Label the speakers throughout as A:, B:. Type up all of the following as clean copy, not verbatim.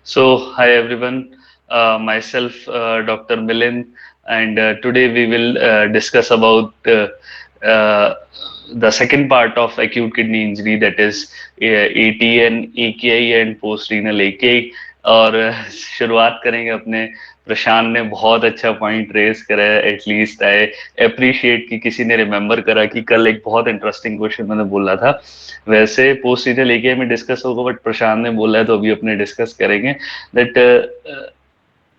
A: Hi everyone, myself Dr. Milind, and today we will discuss about the second part of acute kidney injury, that is ATN, AKI and post renal AKI. और शुरुआत करेंगे अपने प्रशांत ने बहुत अच्छा point raise करा है। At least I appreciate कि किसी ने रिमेम्बर करा कि कल एक बहुत इंटरेस्टिंग क्वेश्चन मैंने बोला था। वैसे पोस्ट सीरियल एके में डिस्कस होगा, बट प्रशांत ने बोला है तो अभी अपने डिस्कस करेंगे दैट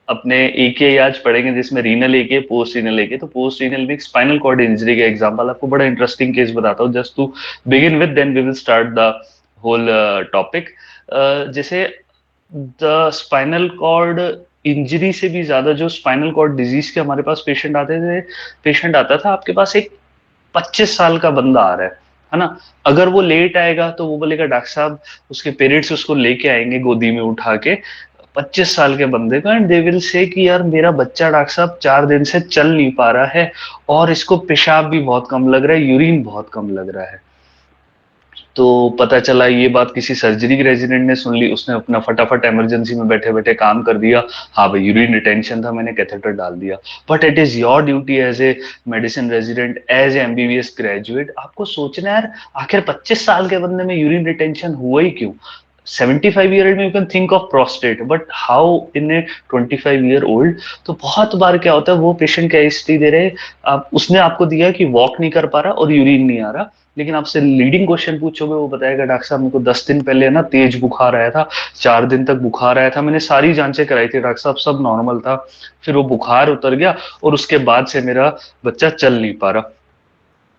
A: अपने एके आज पढ़ेंगे जिसमें renal AKI, post renal AKI. तो पोस्ट रीनल में एक स्पाइनल कॉर्ड इंजरी का एग्जांपल आपको बड़ा इंटरेस्टिंग केस बताता हूँ, just to begin with, then we will start the whole topic. जैसे द स्पाइनल कॉर्ड इंजरी से भी ज्यादा जो स्पाइनल कॉर्ड डिजीज के हमारे पास पेशेंट आता था आपके पास एक 25 साल का बंदा आ रहा है ना। अगर वो लेट आएगा तो वो बोलेगा डॉक्टर साहब, उसके पेरेंट्स उसको लेके आएंगे गोदी में उठा के 25 साल के बंदे का, एंड दे विल से कि यार मेरा बच्चा डॉक्टर साहब 4 दिन से चल नहीं पा रहा है और इसको पेशाब भी बहुत कम लग रहा है, यूरिन बहुत कम लग रहा है। तो पता चला ये बात किसी सर्जरी के रेजिडेंट ने सुन ली, उसने अपना फटाफट इमरजेंसी में बैठे बैठे काम कर दिया। हाँ भाई, यूरिन रिटेंशन था, मैंने कैथेटर डाल दिया। But it is your duty as a medicine resident, as a MBBS graduate, आपको सोचना है यार आखिर 25 साल के बंदे में यूरिन रिटेंशन हुआ ही क्यों। 75 ईयर में you can think of prostate, but how in A 25 year old. तो बहुत बार क्या होता है, वो पेशेंट क्या हिस्ट्री दे रहे, आप उसने आपको दिया कि वॉक नहीं कर पा रहा और यूरिन नहीं आ रहा, लेकिन आपसे लीडिंग क्वेश्चन पूछोगे वो बताएगा डॉक्टर साहब मेरे को 10 दिन पहले ना तेज बुखार आया था, 4 दिन तक बुखार आया था, मैंने सारी जांचें कराई थी डॉक्टर साहब, सब नॉर्मल था, फिर वो बुखार उतर गया और उसके बाद से मेरा बच्चा चल नहीं पा रहा।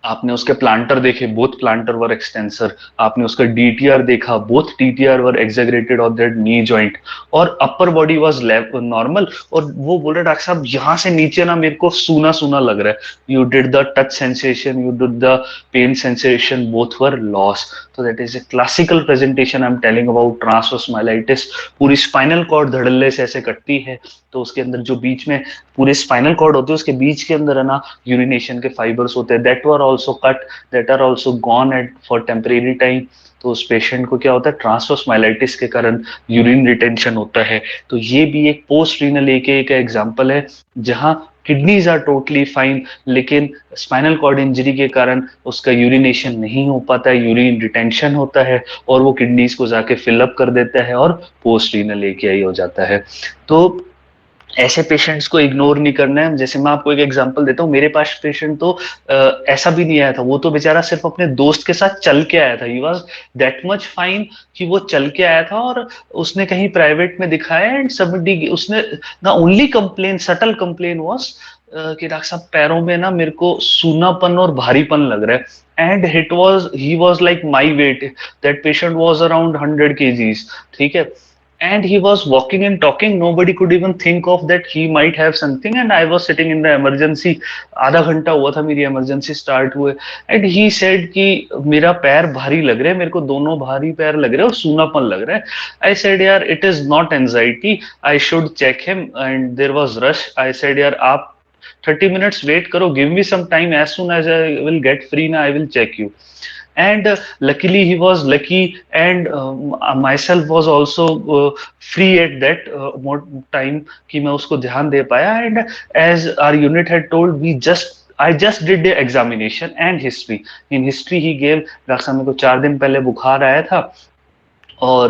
A: आपने उसके प्लांटर देखे, बोथ प्लांटर वर एक्सटेंसर। आपने उसका डीटीआर देखा, both TTR were exaggerated on that knee joint, और अपर बॉडी वाज नॉर्मल। और वो बोल रहे डॉक्टर साहब यहाँ से नीचे ना मेरे को सूना सूना लग रहा है, you did the touch sensation, you did the pain sensation, both were loss. तो that is a classical presentation I am telling about transverse myelitis. पूरी स्पाइनल कॉर्ड धड़ल्ले से ऐसे कटती है, तो उसके अंदर जो बीच में पूरे स्पाइनल कॉर्ड होते हैं उसके बीच के अंदर है ना यूरिनेशन के फाइबर्स होते हैं, that were also cut, that are also gone at for temporary time. तो उस पेशेंट को क्या होता है, ट्रांसवर्स माइलाइटिस के कारण यूरिन रिटेंशन होता है। तो ये भी एक पोस्ट रीनल एके का एग्जांपल है, जहां किडनीज आर टोटली फाइन, लेकिन स्पाइनल कॉर्ड इंजरी के कारण उसका यूरिनेशन नहीं हो पाता है, यूरिन रिटेंशन होता है, और वो किडनीज को जाके फिलअप कर देता है और पोस्ट रीनल एके हो जाता है। तो ऐसे पेशेंट्स को इग्नोर नहीं करना है। जैसे मैं आपको एक एग्जांपल देता हूँ, मेरे पास पेशेंट तो ऐसा भी नहीं आया था, वो तो बेचारा सिर्फ अपने दोस्त के साथ चल के आया था, he was that much fine कि वो चल के आया था, और उसने कहीं प्राइवेट में दिखाया, एंड सबडी उसने ना only complain, subtle complain was कि डॉक्टर साहब पैरों में ना मेरे को सूनापन और भारीपन लग रहा है, and hit was he was like my weight, that patient was around 100 kgs। ठीक है, and he was walking and talking, nobody could even think of that he might have something, and I was sitting in the emergency, आधा घंटा हुआ था मेरी emergency start हुए, and he said कि मेरा पैर भारी लग रहा है, मेरे को दोनों भारी पैर लग रहे हैं और सूनापन लग रहा है। आई सेड यार it is not anxiety, I should check him, and there was rush. I said यार आप 30 minutes वेट करो, give me some time, as soon as I will get free ना I will check you. And luckily he was lucky, and myself was also free at that more time कि मैं उसको ध्यान दे पाया। And as our unit had told, I just did the examination and history. In history he gave, doctor साहब मेरे को 4 दिन पहले बुखार आया था और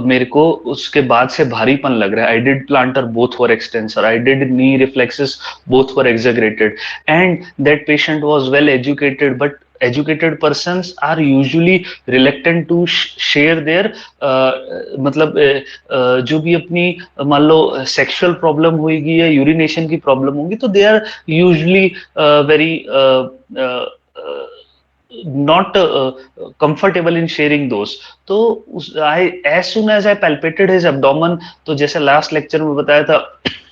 A: मेरे को उसके बाद से भारीपन लग रहा है, I did planter both were extensor, I did knee reflexes both were exaggerated, and that patient was well educated, but educated persons are usually reluctant to share their मतलब जो भी अपनी मान लो सेक्सुअल प्रॉब्लम होगी या यूरिनेशन की problem होगी, तो they are usually very not comfortable in sharing those. तो I as soon as I palpated his abdomen, तो जैसे लास्ट लेक्चर में बताया था,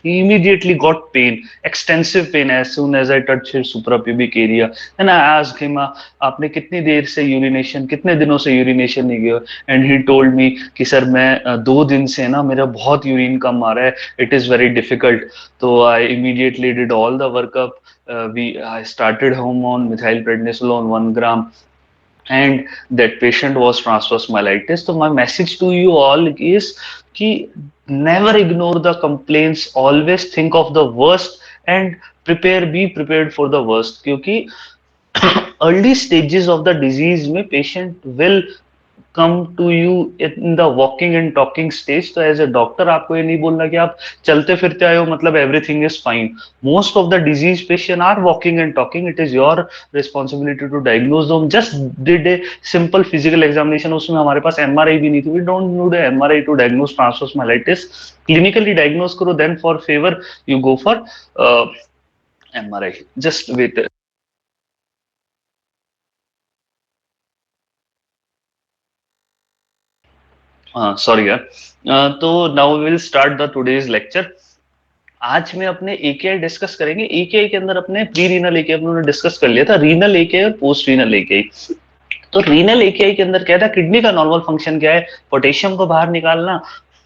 A: he immediately got pain, extensive pain as soon as I touched his suprapubic area, and I asked him आपने कितनी देर से urination, कितने दिनों से यूरिनेशन नहीं गया, and he told me कि सर मैं 2 दिन से ना मेरा बहुत यूरिन कम आ रहा है, it is very difficult। तो I immediately did all the workup, I started home on methylprednisolone 1 gram, and that patient was transverse myelitis. So my message to you all is कि never ignore the complaints, always think of the worst and be prepared for the worst, क्योंकि early stages of the disease में patient will come to you in the walking and talking stage. तो as a doctor आपको ये नहीं बोलना कि आप चलते फिरते आए हो मतलब everything is fine. Most of the disease patient are walking and talking. It is your responsibility to diagnose them. Just did a simple physical examination, उसमें हमारे पास एमआरआई भी नहीं थी. We don't need MRI to diagnose transverse myelitis. Clinically diagnose करो, then for favour you go for MRI. Just wait. हाँ sorry यार. तो now we will start the today's lecture. आज में अपने एकेआई डिस्कस करेंगे. एकेआई के अंदर अपने प्री रीनल एकेआई अपने डिस्कस कर लिया था, रीनल एकेआई और पोस्ट रीनल एकेआई. तो रीनल एकेआई के अंदर क्या था, किडनी का नॉर्मल फंक्शन क्या है, पोटेशियम को बाहर निकालना,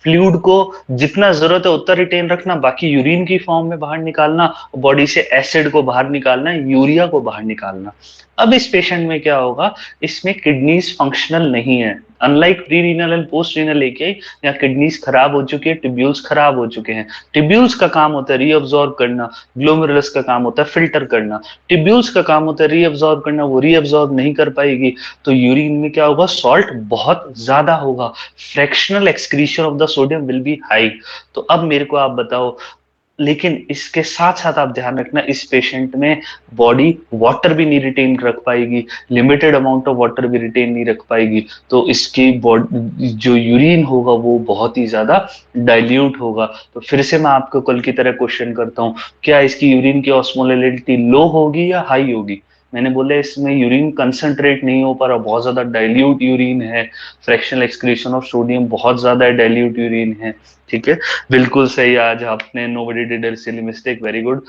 A: फ्लूइड को जितना जरूरत है उतना रिटेन रखना, बाकी यूरिन की फॉर्म में बाहर निकालना, बॉडी से एसिड को बाहर निकालना, यूरिया को बाहर निकालना. अब इस पेशेंट में क्या होगा, इसमें किडनीज फंक्शनल नहीं है. Unlike pre renal and post renal एकेआई, या किडनीज खराब हो चुकी है, टिब्यूल्स खराब हो चुके हैं. टिब्यूल्स का काम होता है रीअब्सॉर्ब करना, ग्लोमेरुलस का काम होता है फिल्टर करना. टिब्यूल्स का काम होता है रीअब्सॉर्ब करना, वो रीअब्सॉर्ब नहीं कर पाएगी तो यूरिन में क्या होगा, सॉल्ट बहुत ज्यादा होगा. Fractional excretion of the sodium will be high. तो अब मेरे को आप बताओ, लेकिन इसके साथ साथ आप ध्यान रखना, इस पेशेंट में बॉडी वाटर भी नहीं रिटेन रख पाएगी, लिमिटेड अमाउंट ऑफ वाटर भी रिटेन नहीं रख पाएगी. तो इसकी बॉडी जो यूरिन होगा वो बहुत ही ज्यादा डाइल्यूट होगा. तो फिर से मैं आपको कल की तरह क्वेश्चन करता हूँ, क्या इसकी यूरिन की ऑस्मोलैलिटी लो होगी या हाई होगी. मैंने बोला इसमें यूरिन कंसंट्रेट नहीं हो पा रहा, बहुत ज्यादा डाइल्यूट यूरिन है, फ्रैक्शनल एक्सक्रीशन ऑफ सोडियम बहुत ज्यादा है, डाइल्यूट यूरिन है. ठीक है, बिल्कुल सही. आज आपने nobody did a silly mistake, very good.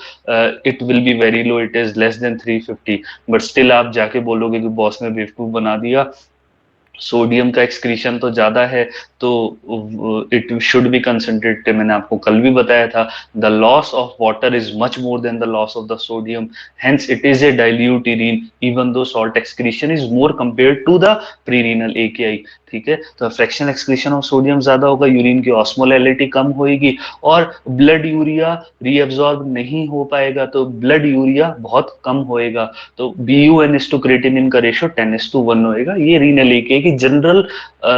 A: It will be very low, it is less than 350, but still आप जाके बोलोगे कि बॉस ने बेवकूफ बना दिया, सोडियम का एक्सक्रीशन तो ज्यादा है तो इट शुड बी कंसंट्रेटेड. मैंने आपको कल भी बताया था, the loss of water is much more than the loss of the sodium, hence it is a dilute urine even though salt excretion is more compared to the prerenal AKI. ठीक है, तो fractional excretion of sodium ज्यादा होगा, urine की osmolality कम होगी और blood urea reabsorb नहीं हो पाएगा, तो ब्लड यूरिया बहुत कम होएगा. तो BUN/to क्रिएटिनिन का रेशियो 10:1 होएगा. ये रीनल एकेआई की जनरल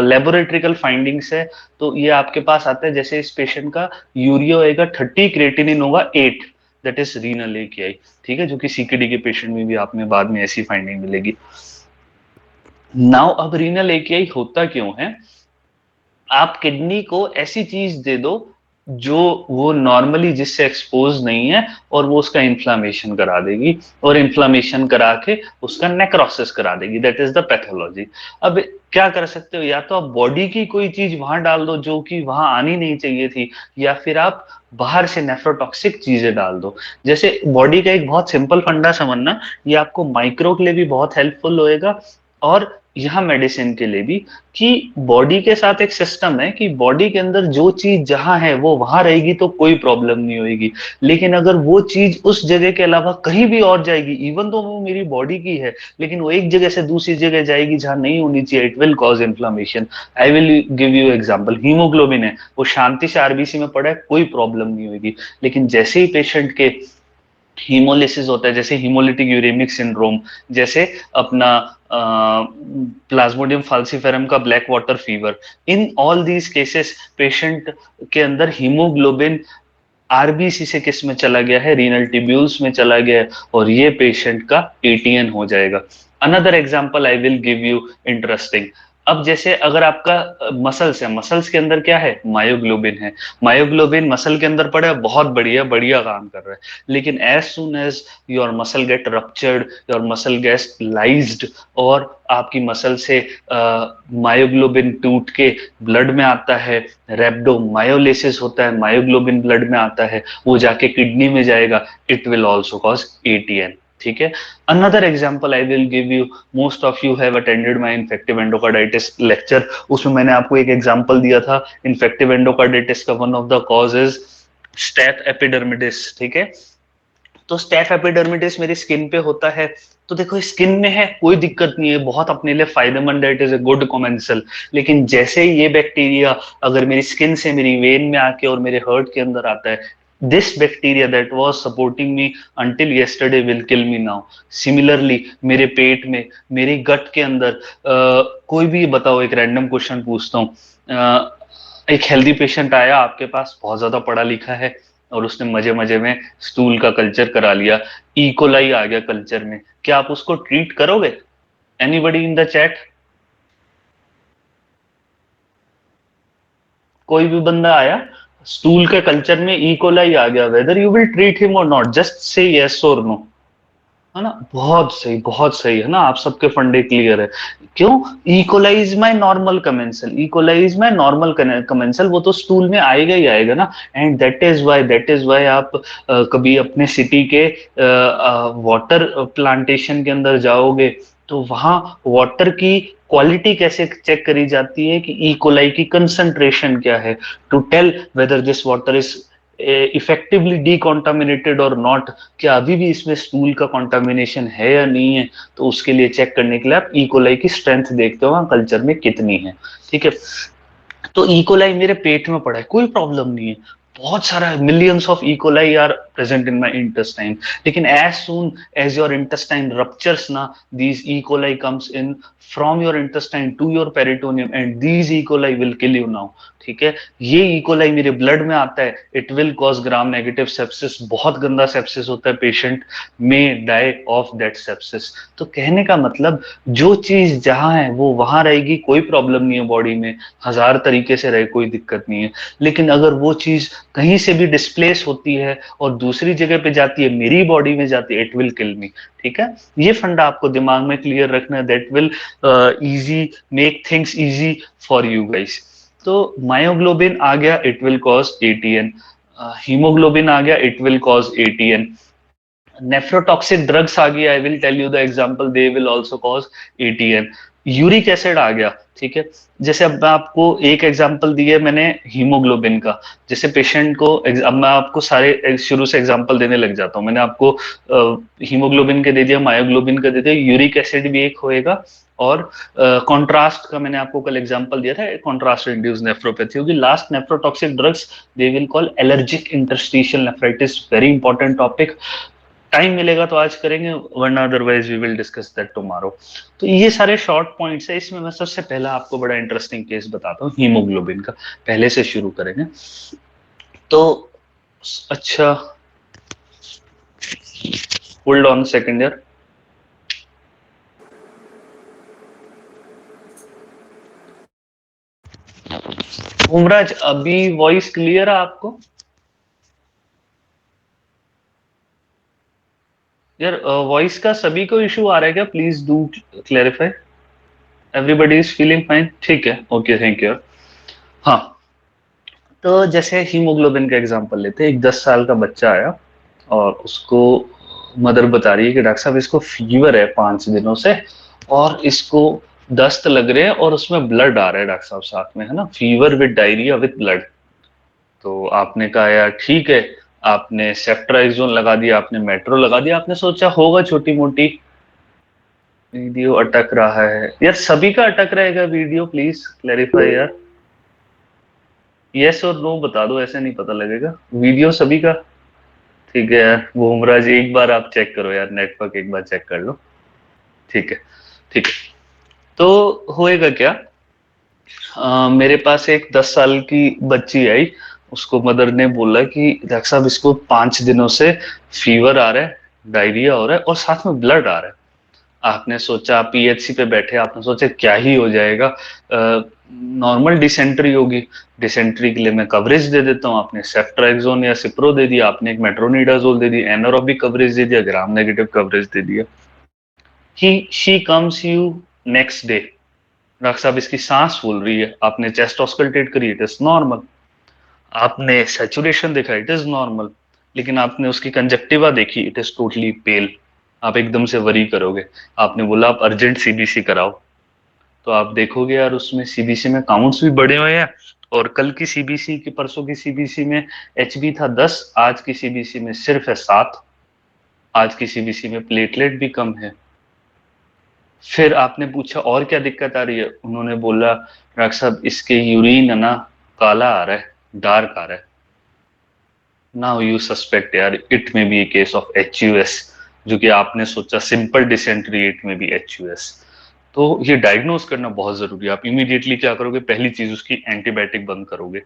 A: लेबोरेटरिकल फाइंडिंग्स है. तो ये आपके पास आता है, जैसे इस पेशेंट का यूरिया होएगा 30, क्रिएटिनिन होगा 8, दैट इज रीनल एकेआई. ठीक है, जो कि सीकेडी के पेशेंट में भी आप में बाद में ऐसी फाइंडिंग मिलेगी. नाउ अब रीनल एकेआई होता क्यों है, आप किडनी को ऐसी चीज दे दो जो वो नॉर्मली जिससे एक्सपोज नहीं है और वो उसका इन्फ्लामेशन करा देगी, और इन्फ्लामेशन करा के उसका नेक्रोसिस करा देगी. That is the pathology. अब क्या कर सकते हो, या तो आप बॉडी की कोई चीज वहां डाल दो जो कि वहां आनी नहीं चाहिए थी, या फिर आप बाहर से नेफ्रोटॉक्सिक चीजें डाल दो. जैसे बॉडी का एक बहुत सिंपल फंडा समझना, ये आपको माइक्रो के लिए भी बहुत हेल्पफुल होएगा और यहाँ मेडिसिन के लिए भी, कि बॉडी के साथ एक सिस्टम है कि बॉडी के अंदर जो चीज जहां है वो वहां रहेगी तो कोई प्रॉब्लम नहीं होगी, लेकिन अगर वो चीज उस जगह के अलावा कहीं भी और जाएगी, इवन तो वो मेरी बॉडी की है लेकिन वो एक जगह से दूसरी जगह जाएगी जहां नहीं होनी चाहिए, it will cause inflammation. I will give you example. Haemoglobin है, वो शांति से आरबीसी में पड़ा है, कोई प्रॉब्लम नहीं होगी, लेकिन जैसे ही पेशेंट के हीमोलिसिस होता है, जैसे हीमोलिटिक यूरेमिक सिंड्रोम, जैसे अपना प्लाज्मोडियम फाल्सिफेरम का black water fever, in all these cases patient के अंदर हीमोग्लोबिन आरबीसी से किस में चला गया है, रीनल टिब्यूल्स में चला गया है, और ये पेशेंट का एटीएन हो जाएगा. Another example I will give you interesting. अब जैसे अगर आपका मसल्स है, मसल्स के अंदर क्या है, मायोग्लोबिन है, मायोग्लोबिन मसल के अंदर पड़ा है, बहुत बढ़िया बढ़िया काम कर रहा है, लेकिन as soon as your muscle get ruptured, your muscle get lysed, और आपकी मसल से मायोग्लोबिन टूट के ब्लड में आता है, रेब्डोमायोलिसिस होता है, मायोग्लोबिन ब्लड में आता है, वो जाके किडनी में जाएगा, it will also cause ATN. ठीक है, another example I will give you. Most of you have attended my infective endocarditis lecture, उसमें मैंने आपको एक एग्जांपल दिया था. इन्फेक्टिव एंडोकार्डाइटिस का one of the cause is staph epidermidis. ठीक है, तो स्टेफ एपिडर्मिडिस मेरी स्किन पे होता है, तो देखो स्किन में है कोई दिक्कत नहीं है, बहुत अपने लिए फायदेमंद है, इट इज ए गुड कॉमेंसल। लेकिन जैसे ही ये बैक्टीरिया अगर मेरी स्किन से मेरी वेन में आके और मेरे हर्ट के अंदर आता है, this bacteria that was supporting me until yesterday will kill me now. Similarly मेरे पेट में, मेरे गट के अंदर कोई भी बताओ, एक रैंडम क्वेश्चन पूछता हूँ, एक हेल्दी पेशेंट आया आपके पास, बहुत ज्यादा पढ़ा लिखा है, और उसने मजे मजे में स्टूल का कल्चर करा लिया, इकोलाई आ गया कल्चर में, क्या आप उसको ट्रीट करोगे? Anybody in the chat? कोई भी बंदा आया, स्टूल के कल्चर में इकोलाई आ गया, whether you will treat him और नॉट, जस्ट से यस और नो, है ना? बहुत सही, है ना? आप सबके फंडे क्लियर है। क्यों? E coli is my normal commensal, E coli is my normal commensal, वो तो स्टूल में आएगा ही आएगा ना। एंड दैट इज वाई आप कभी अपने सिटी के वाटर प्लांटेशन के अंदर जाओगे, तो वहां वाटर की क्वालिटी कैसे चेक करी जाती है कि इकोलाई की कंसंट्रेशन क्या है, to tell whether this water is effectively decontaminated और नॉट, क्या अभी भी इसमें स्टूल का कॉन्टामिनेशन है या नहीं है। तो उसके लिए चेक करने के लिए आप इकोलाई की स्ट्रेंथ देखते हो कल्चर में कितनी है, ठीक है? तो इकोलाई मेरे पेट में पड़ा है, कोई प्रॉब्लम नहीं है, बहुत सारा millions of E coli are present in my intestine, लेकिन as soon as your intestine ruptures ना, these E coli comes in from your intestine to your peritoneum and these E coli will kill you now, ठीक है? ये E coli मेरे blood में आता है, it will cause gram negative sepsis, बहुत गंदा सेप्सिस होता है, पेशेंट में डाई ऑफ दैट सेप्सिस। तो कहने का मतलब, जो चीज जहां है वो वहां रहेगी, कोई प्रॉब्लम नहीं है बॉडी में, हजार तरीके से रहे कोई दिक्कत नहीं है। लेकिन अगर वो चीज कहीं से भी डिस्प्लेस होती है और दूसरी जगह पे जाती है, मेरी बॉडी में जाती है, इट विल किल मी, ठीक है? ये फंडा आपको दिमाग में क्लियर रखना है, that will easy make things easy for you guys. तो मायोग्लोबिन आ गया, it will cause ATN, haemoglobin आ गया, it will cause ATN, nephrotoxic drugs आ गई, I will tell you the example, they will also cause ATN. Uric acid आ गया, ठीक है? जैसे अब मैं आपको एक एग्जांपल दिए मैंने हीमोग्लोबिन का, जैसे पेशेंट को, अब मैं आपको सारे शुरू से एग्जांपल देने लग जाता हूँ। मैंने आपको हीमोग्लोबिन के दे दिया, मायोग्लोबिन का दे दिया, यूरिक एसिड भी एक होएगा, और कॉन्ट्रास्ट का मैंने आपको कल एग्जांपल दिया था, कॉन्ट्रास्ट इंड्यूस नेफ्रोपैथी होगी। Last nephrotoxic drugs they will call allergic interstitial nephritis, very important topic, time मिलेगा तो आज करेंगे, वरना otherwise we will discuss that tomorrow. तो ये सारे शॉर्ट पॉइंट्स है, इसमें मैं सबसे पहला आपको बड़ा इंटरेस्टिंग केस बताता हूँ हीमोग्लोबिन का, पहले से शुरू करेंगे। तो अच्छा, होल्ड ऑन सेकंड यार। उमराज, अभी वॉइस क्लियर है आपको? यार वॉइस का सभी को इशू आ रहा है क्या? Please do clarify. Everybody is feeling fine? ठीक है, ओके, थैंक यू। हाँ, तो जैसे हीमोग्लोबिन का एग्जांपल लेते हैं, एक 10 साल का बच्चा आया और उसको मदर बता रही है कि डॉक्टर साहब इसको फीवर है 5 दिनों से, और इसको दस्त लग रहे हैं और उसमें ब्लड आ रहा है डॉक्टर साहब साथ में, है ना? Fever with diarrhoea with blood. तो आपने कहा यार ठीक है, आपने सेफ्ट्राइजोन लगा दिया, आपने मेट्रो लगा दिया, आपने सोचा होगा छोटी मोटी। वीडियो अटक रहा है यार, सभी का अटक रहेगा वीडियो, प्लीज क्लैरिफाई यार, यस और नो बता दो, ऐसे नहीं पता लगेगा। वीडियो सभी का ठीक है यार, बुमराज एक बार आप चेक करो यार, नेटवर्क एक बार चेक कर लो, ठीक है? ठीक है, तो होएगा क्या, मेरे पास एक 10 साल की बच्ची आई, उसको मदर ने बोला कि डॉक्टर साहब इसको 5 दिनों से फीवर आ रहा है, डायरिया हो रहा है और साथ में ब्लड आ रहा है। आपने सोचा, पीएचसी पे बैठे, आपने सोचा क्या ही हो जाएगा, नॉर्मल डिसेंट्री होगी, डिसेंट्री के लिए मैं कवरेज दे देता हूँ। आपने सेफ्ट्राइक्सोन या सिप्रो दे दिया, आपने एक मेट्रोनिडाजोल दे दी, एनारोबिक कवरेज दे दिया, ग्राम नेगेटिव कवरेज दे दिया। He she comes you next day, doctor साहब इसकी सांस फूल रही है, आपने चेस्ट ऑस्कल्टेट करी, इट इज नॉर्मल, आपने सैचुरेशन देखा, इट इज नॉर्मल, लेकिन आपने उसकी कंजक्टिवा देखी, इट इज टोटली पेल। आप एकदम से वरी करोगे, आपने बोला आप अर्जेंट सीबीसी कराओ, तो आप देखोगे यार उसमें सीबीसी में काउंट्स भी बढ़े हुए हैं, और कल की सीबीसी की, परसों की सीबीसी में एचबी था 10, आज की सीबीसी में सिर्फ है 7। आज की सीबीसी में प्लेटलेट भी कम है। फिर आपने पूछा और क्या दिक्कत आ रही है, उन्होंने बोला डॉक्टर साहब इसके यूरिन है ना काला आ रहा है, डार्क आ रहा है। नाउ यू सस्पेक्ट यार इट में बी ए केस ऑफ एचयूएस, जो कि आपने सोचा सिंपल डिसेंट्री, इट में बी एचयूएस। तो ये डायग्नोज करना बहुत जरूरी है। आप इमीडिएटली क्या करोगे, पहली चीज उसकी एंटीबायोटिक बंद करोगे।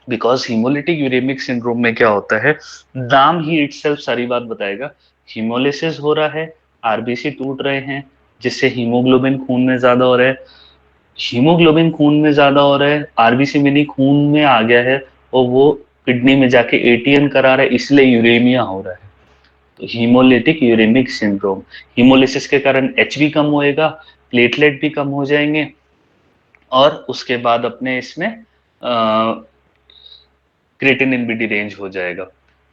A: बिकॉज हीमोलिटिक यूरेमिक सिंड्रोम में क्या होता है, नाम ही इटसेल्फ सारी बात बताएगा। हीमोलिसिस हो रहा है, आरबीसी टूट रहे हैं, जिससे हीमोग्लोबिन खून में ज्यादा हो रहा है। हीमोग्लोबिन खून में ज्यादा हो रहा है, आरबीसी में नहीं खून में आ गया है, और वो किडनी में जाके एटीएन करा रहा है, इसलिए यूरेमिया हो रहा है। तो हीमोलिटिक यूरेमिक सिंड्रोम, हीमोलिसिस के कारण एचबी कम होएगा, प्लेटलेट भी कम हो जाएंगे, और उसके बाद अपने इसमें क्रिएटिनिन भी डिरेंज हो जाएगा।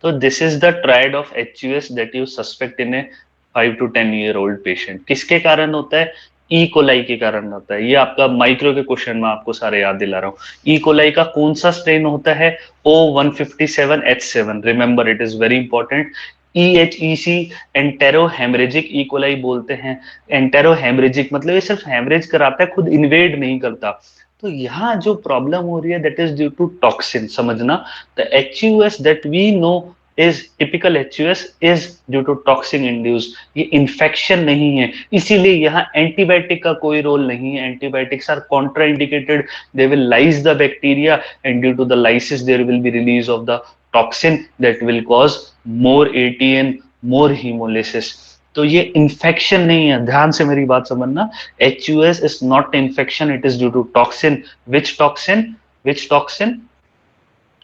A: तो this is the triad of HUS that you suspect in a 5 to 10 year old patient. किसके कारण होता है, ई कोलाई के कारण होता है। ये आपका माइक्रो के क्वेश्चन में आपको सारे याद दिला रहा हूँ। ई कोलाई का कौन सा स्ट्रेन होता है, O157H7, remember it is very important. EHEC entero haemorrhagic E coli बोलते हैं। एंटेरो हेमरेजिक मतलब ये सिर्फ हेमरेज कराता है, खुद इन्वेड नहीं करता। तो यहाँ जो प्रॉब्लम हो रही है that is due to toxin, समझना। The HUS that we know is typical HUS is due to toxin induced, ये इन्फेक्शन नहीं है, इसीलिए यहाँ एंटीबायोटिक का कोई रोल नहीं है। Antibiotics are contraindicated, they will lyse the bacteria and due to the lysis there will be release of the toxin that will cause more ATN, more haemolysis. तो ये इन्फेक्शन नहीं है, ध्यान से मेरी बात समझना। HUS is not infection, it is due to toxin. Which toxin? Which toxin?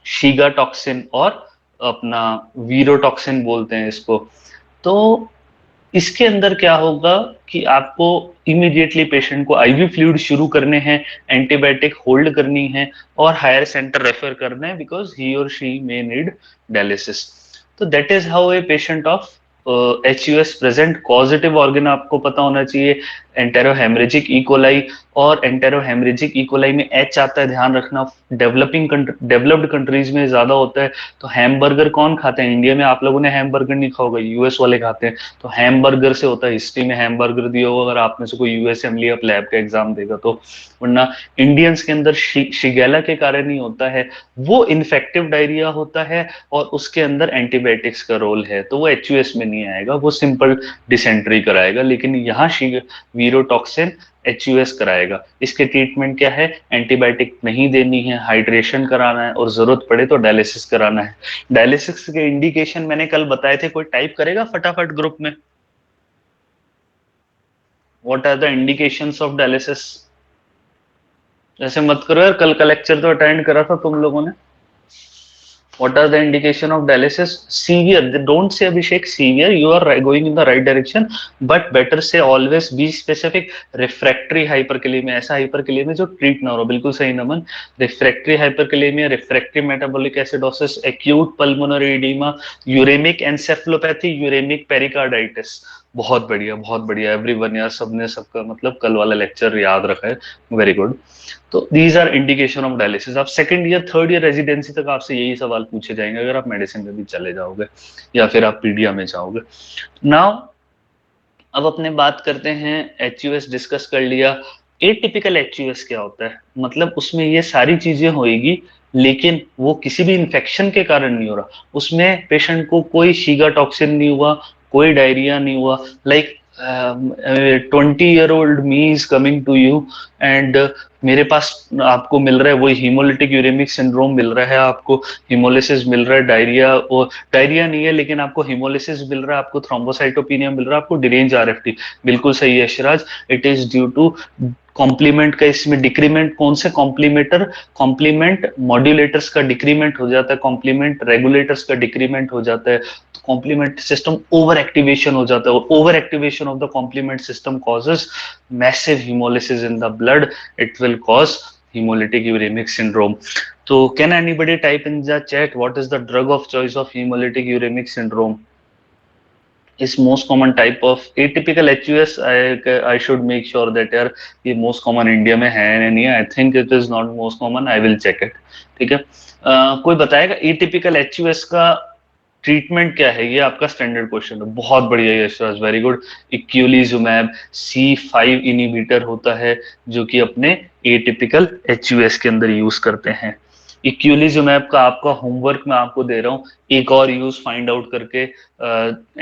A: Shiga toxin और अपना वीरोटॉक्सिन बोलते हैं इसको। तो इसके अंदर क्या होगा कि आपको इमीडिएटली पेशेंट को आईवी फ्लूइड शुरू करने हैं, एंटीबायोटिक होल्ड करनी है, और हायर सेंटर रेफर करना है, बिकॉज ही और शी मे नीड डायलिसिस। तो that is how a patient of HUS present. Causative organ आपको पता होना चाहिए, एंटेरोहेमरेजिक इकोलाई, और एंटेरोहेमरेजिक इकोलाई में H आता है, ध्यान रखना। डेवलप्ड कंट्रीज में ज्यादा होता है। तो हैमबर्गर कौन खाता है, इंडिया में आप लोगों ने हैमबर्गर नहीं खाओगा, यूएस वाले खाते हैं। तो हैमबर्गर से होता है, हिस्ट्री में हैमबर्गर दिया होगा अगर आप में से कोई यूएसएमली आप लैब का एग्जाम देगा तो। वरना इंडियंस के अंदर शिगेला के कारण ही होता है, वो इन्फेक्टिव डायरिया होता है, और उसके अंदर एंटीबायोटिक्स का रोल है, तो वो HUS में नहीं आएगा, वो सिंपल डिसेंट्री कराएगा। लेकिन यहाँ वीरोटॉक्सिन HUS कराएगा। इसके ट्रीटमेंट क्या है, एंटीबायोटिक नहीं देनी है, हाइड्रेशन कराना है, और जरूरत पड़े तो डायलिसिस कराना है। डायलिसिस के इंडिकेशन मैंने कल बताए थे, कोई टाइप करेगा फटाफट ग्रुप में। What are the indications of dialysis? ऐसे मत करो यार, कल का लेक्चर तो अटेंड करा था तुम लोगों ने। What are the indication of dialysis? Severe. Don't say Abhishek severe. You are going in the right direction, but better say always be specific. Refractory hyperkalemia, ऐसा hyperkalemia जो treat ना हो, बिल्कुल सही नमन। Refractory hyperkalemia, refractory metabolic acidosis, acute pulmonary edema, uremic encephalopathy, uremic pericarditis। बहुत बढ़िया, बहुत बढ़िया एवरीवन यार, सबने सबका मतलब कल वाला लेक्चर याद रखा है, वेरी गुड। तो these are indication of dialysis. आप second year third year residency तक आपसे यही सवाल पूछे जाएंगे अगर आप मेडिसिन में भी चले जाओगे या फिर आप पीडिया में जाओगे। नाउ अब अपने बात करते हैं, HUS डिस्कस कर लिया। एटिपिकल HUS क्या होता है, मतलब उसमें ये सारी चीजें होएगी, लेकिन वो किसी भी इन्फेक्शन के कारण नहीं हो रहा। उसमें पेशेंट को कोई शीगा टॉक्सिन नहीं हुआ, कोई डायरिया नहीं हुआ। Like 20-year-old me is coming to you and मेरे पास आपको मिल रहा है वही हीमोलिटिक यूरेमिक सिंड्रोम मिल रहा है, आपको हीमोलिसिस मिल रहा है, डायरिया, और डायरिया नहीं है लेकिन आपको हीमोलिसिस मिल रहा है, आपको थ्रोम्बोसाइटोपिनिया मिल रहा है, आपको डिरेंज RFT। बिल्कुल सही है Yashraj, it is due to complement का इसमें डिक्रीमेंट। कौन से कॉम्प्लीमेंटर, कॉम्प्लीमेंट मॉड्यूलेटर्स का डिक्रीमेंट हो जाता है, कॉम्प्लीमेंट रेगुलेटर्स का डिक्रीमेंट हो जाता है, तो कॉम्प्लीमेंट सिस्टम ओवर एक्टिवेशन हो जाता है, और over activation of the complement system causes massive hemolysis in the blood, it will cause hemolytic uremic syndrome. So can anybody type in the chat what is the drug of choice of hemolytic uremic syndrome? Is most common type of atypical HUS, I should make sure that यार ये most common India में है या नहीं है। I think it is not most common, I will check it। ठीक है, कोई बताएगा atypical HUS का ट्रीटमेंट क्या है, ये आपका स्टैंडर्ड क्वेश्चन है। बहुत बढ़िया Yashraj, very good. Eculizumab C5 inhibitor होता है जो कि अपने एटिपिकल HUS के अंदर यूज करते हैं। इक्विलिजुमैब का आपका होमवर्क मैं आपको दे रहा हूँ, एक और यूज फाइंड आउट करके,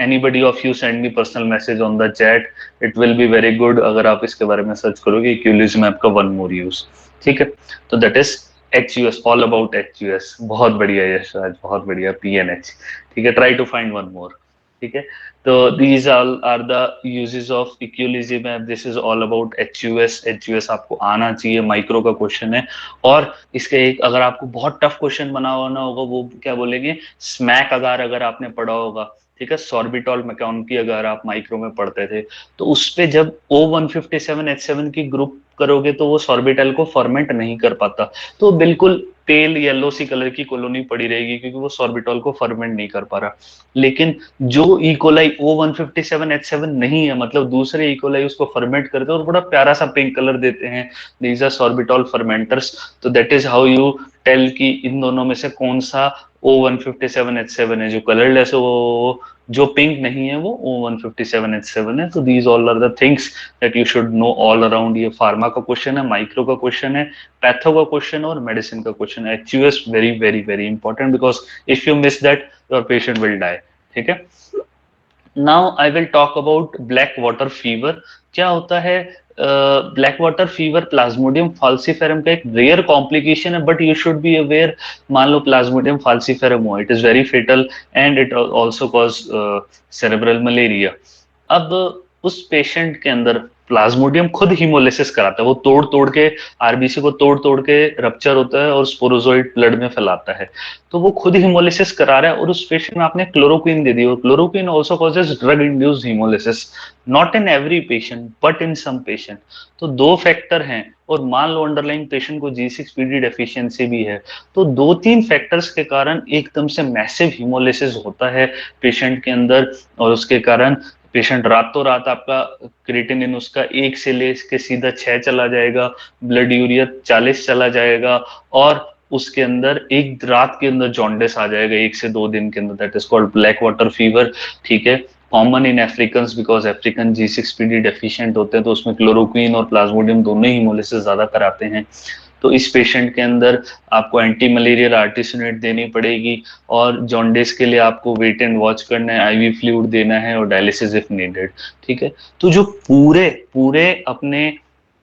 A: anybody of you send me personal message on the chat, it will be very good अगर आप इसके बारे में सर्च करोगे इक्विलिजुमैब का वन मोर यूज। ठीक है, तो that is HUS, all about HUS। बहुत बढ़िया यशराज, बहुत बढ़िया। PNH, ठीक है, try to find one more. ठीक है, तो these all are the uses of eculizumab, this is all about HUS। HUS आपको आना चाहिए, माइक्रो का क्वेश्चन है। और इसके एक, अगर आपको बहुत टफ क्वेश्चन बनाना होगा, वो क्या बोलेंगे, स्मैक अगर अगर आपने पढ़ा होगा, ठीक है, सॉर्बिटॉल मैकॉन की अगर आप माइक्रो में पढ़ते थे, तो उस पे जब O157H7 की ग्रुप करोगे तो वो सॉर्बिटल को फर्मेंट नहीं कर पाता, तो बिल्कुल पेल येलो सी कलर की कॉलोनी पड़ी रहेगी क्योंकि वो सॉर्बिटॉल को फर्मेंट नहीं कर पा रहा। लेकिन जो इकोलाई O157H7 नहीं है, मतलब दूसरे इकोलाई उसको फर्मेंट करते हैं और बड़ा प्यारा सा पिंक कलर देते हैं, दीज आर सॉर्बिटॉल फर्मेंटर्स। तो that is how you tell कि इन दोनों में से कौन सा O157H7 है। जो कलरलेस है वो, जो पिंक नहीं है वो O157H7 है। तो these all are the things that you should know all around. ये फार्मा का क्वेश्चन है, माइक्रो का क्वेश्चन है, पैथो का क्वेश्चन और मेडिसिन का क्वेश्चन है। HUS very very very important, because if you miss that your patient will die. ठीक है, now I will talk about black water fever. क्या होता है black water fever? Plasmodium falciparum का एक रेयर कॉम्प्लिकेशन है, but you should be aware. मान लो प्लाज्मोडियम फाल्सीफेरम हो, it is very fatal and it also cause cerebral malaria. अब उस पेशेंट के अंदर प्लाज्मोडियम खुद हीमोलिसिस कराता है, वो तोड़ तोड़ के, RBC को तोड़ तोड़ के रप्चर होता है और स्पोरोजोइड ब्लड में फैलाता है। तो वो खुद हीमोलिसिस करा रहा है और उस पेशेंट में आपने क्लोरोक्विन दे दी, और chloroquine also causes drug induced haemolysis, not in every patient but in some patient. तो दो फैक्टर हैं, और मान लो अंडरलाइन पेशेंट को G6PD डेफिशिएंसी भी है, तो दो तीन फैक्टर्स के कारण एकदम से मैसिव हीमोलिसिस होता है पेशेंट के अंदर, और उसके कारण पेशेंट रातों रात आपका क्रिएटिनिन उसका 1 से लेके सीधा 6 चला जाएगा, ब्लड यूरिया 40 चला जाएगा, और उसके अंदर एक रात के अंदर जॉन्डिस आ जाएगा 1 से 2 दिन के अंदर। That is called black water fever. ठीक है, common in African, because African G6PD deficient होते हैं, तो उसमें क्लोरोक्विन और प्लाज्मोडियम दोनों ही हीमोलिसिस ज्यादा कराते हैं। तो इस पेशेंट के अंदर आपको एंटी मलेरियल आर्टिसोनेट देनी पड़ेगी, और जॉन्डिस के लिए आपको वेट एंड वॉच करना है, IV फ्लूइड देना है, और डायलिसिस इफ नीडेड। ठीक है, तो जो पूरे पूरे अपने